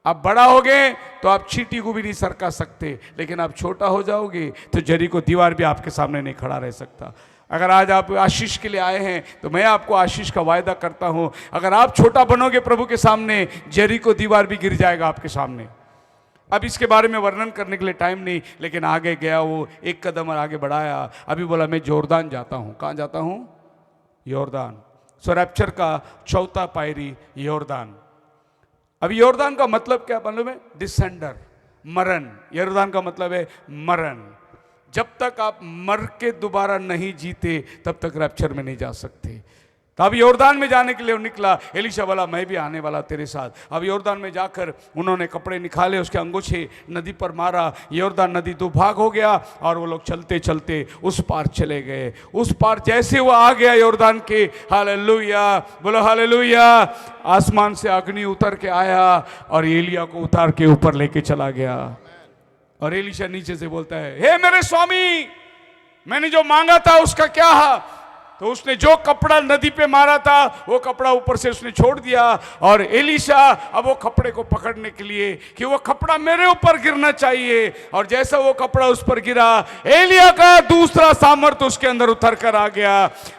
आप बड़ा होगे तो आप चींटी को भी नहीं सरका सकते, लेकिन आप छोटा हो जाओगे तो जेरिको दीवार भी आपके सामने नहीं खड़ा रह सकता। अगर आज आप आशीष के लिए आए हैं तो मैं आपको आशीष का वायदा करता हूं, अगर आप छोटा बनोगे प्रभु के सामने, जेरिको दीवार भी गिर जाएगा आपके सामने। अब इसके बारे में वर्णन करने के लिए टाइम नहीं, लेकिन आगे गया वो, एक कदम और आगे बढ़ाया। अभी बोला मैं योरदान जाता हूँ। कहाँ जाता हूँ? योरदान। सो रैप्चर का चौथा पायरी योरदान। अब योरदान का मतलब क्या मालूम है? डिसेंडर, मरण। योरदान का मतलब है मरण। जब तक आप मर के दोबारा नहीं जीते तब तक रैप्चर में नहीं जा सकते। तो अब यॉर्दान में जाने के लिए वो निकला। एलीशा बोला मैं भी आने वाला तेरे साथ। अब यॉर्दान में जाकर उन्होंने कपड़े निकाले, उसके अंगूछे नदी पर मारा, यॉर्दान नदी दो भाग हो गया और वो लोग चलते चलते उस पार चले गए। उस पार जैसे वो आ गया यॉर्दान के, हालेलुया, बोलो हालेलुया, आसमान से अग्नि उतर के आया और एलिया को उतार के ऊपर लेके चला गया। और एलीशा नीचे से बोलता है, हे मेरे स्वामी, मैंने जो मांगा था उसका क्या है? तो उसने जो कपड़ा नदी पे मारा था वो कपड़ा ऊपर से उसने छोड़ दिया। और एलीशा अब वो कपड़े को पकड़ने के लिए कि वो कपड़ा मेरे ऊपर गिरना चाहिए, और जैसा वो कपड़ा उस पर गिरा, एलिया का दूसरा सामर्थ्य उसके अंदर उतर कर आ गया।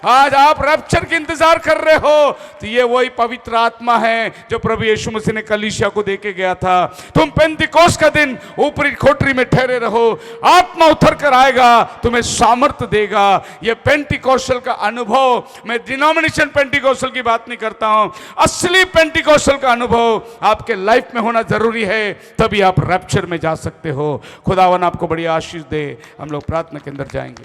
आज आप रैप्चर के इंतजार कर रहे हो तो ये वही पवित्र आत्मा है जो प्रभु यीशु मसीह ने कलीसिया को देके गया था। तुम पेंतिकोस्त का दिन ऊपरी कोठरी में ठहरे रहो, आत्मा उतर कर आएगा, तुम्हें सामर्थ्य देगा। ये पेंटिकोस्टल का अनुभव, मैं डिनोमिनेशन पेंटिकोस्टल की बात नहीं करता हूं, असली पेंटिकोस्टल का अनुभव आपके लाइफ में होना जरूरी है, तभी आप रैप्चर में जा सकते हो। खुदावन आपको बड़ी आशीष दे। हम लोग प्रार्थना के अंदर जाएंगे।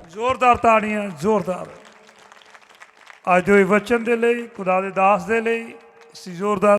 जोरदार ताड़ियां, जोरदार आज जो वचन दे लई, खुदा दे दास दे लई, ਅਸੀਂ जोरदार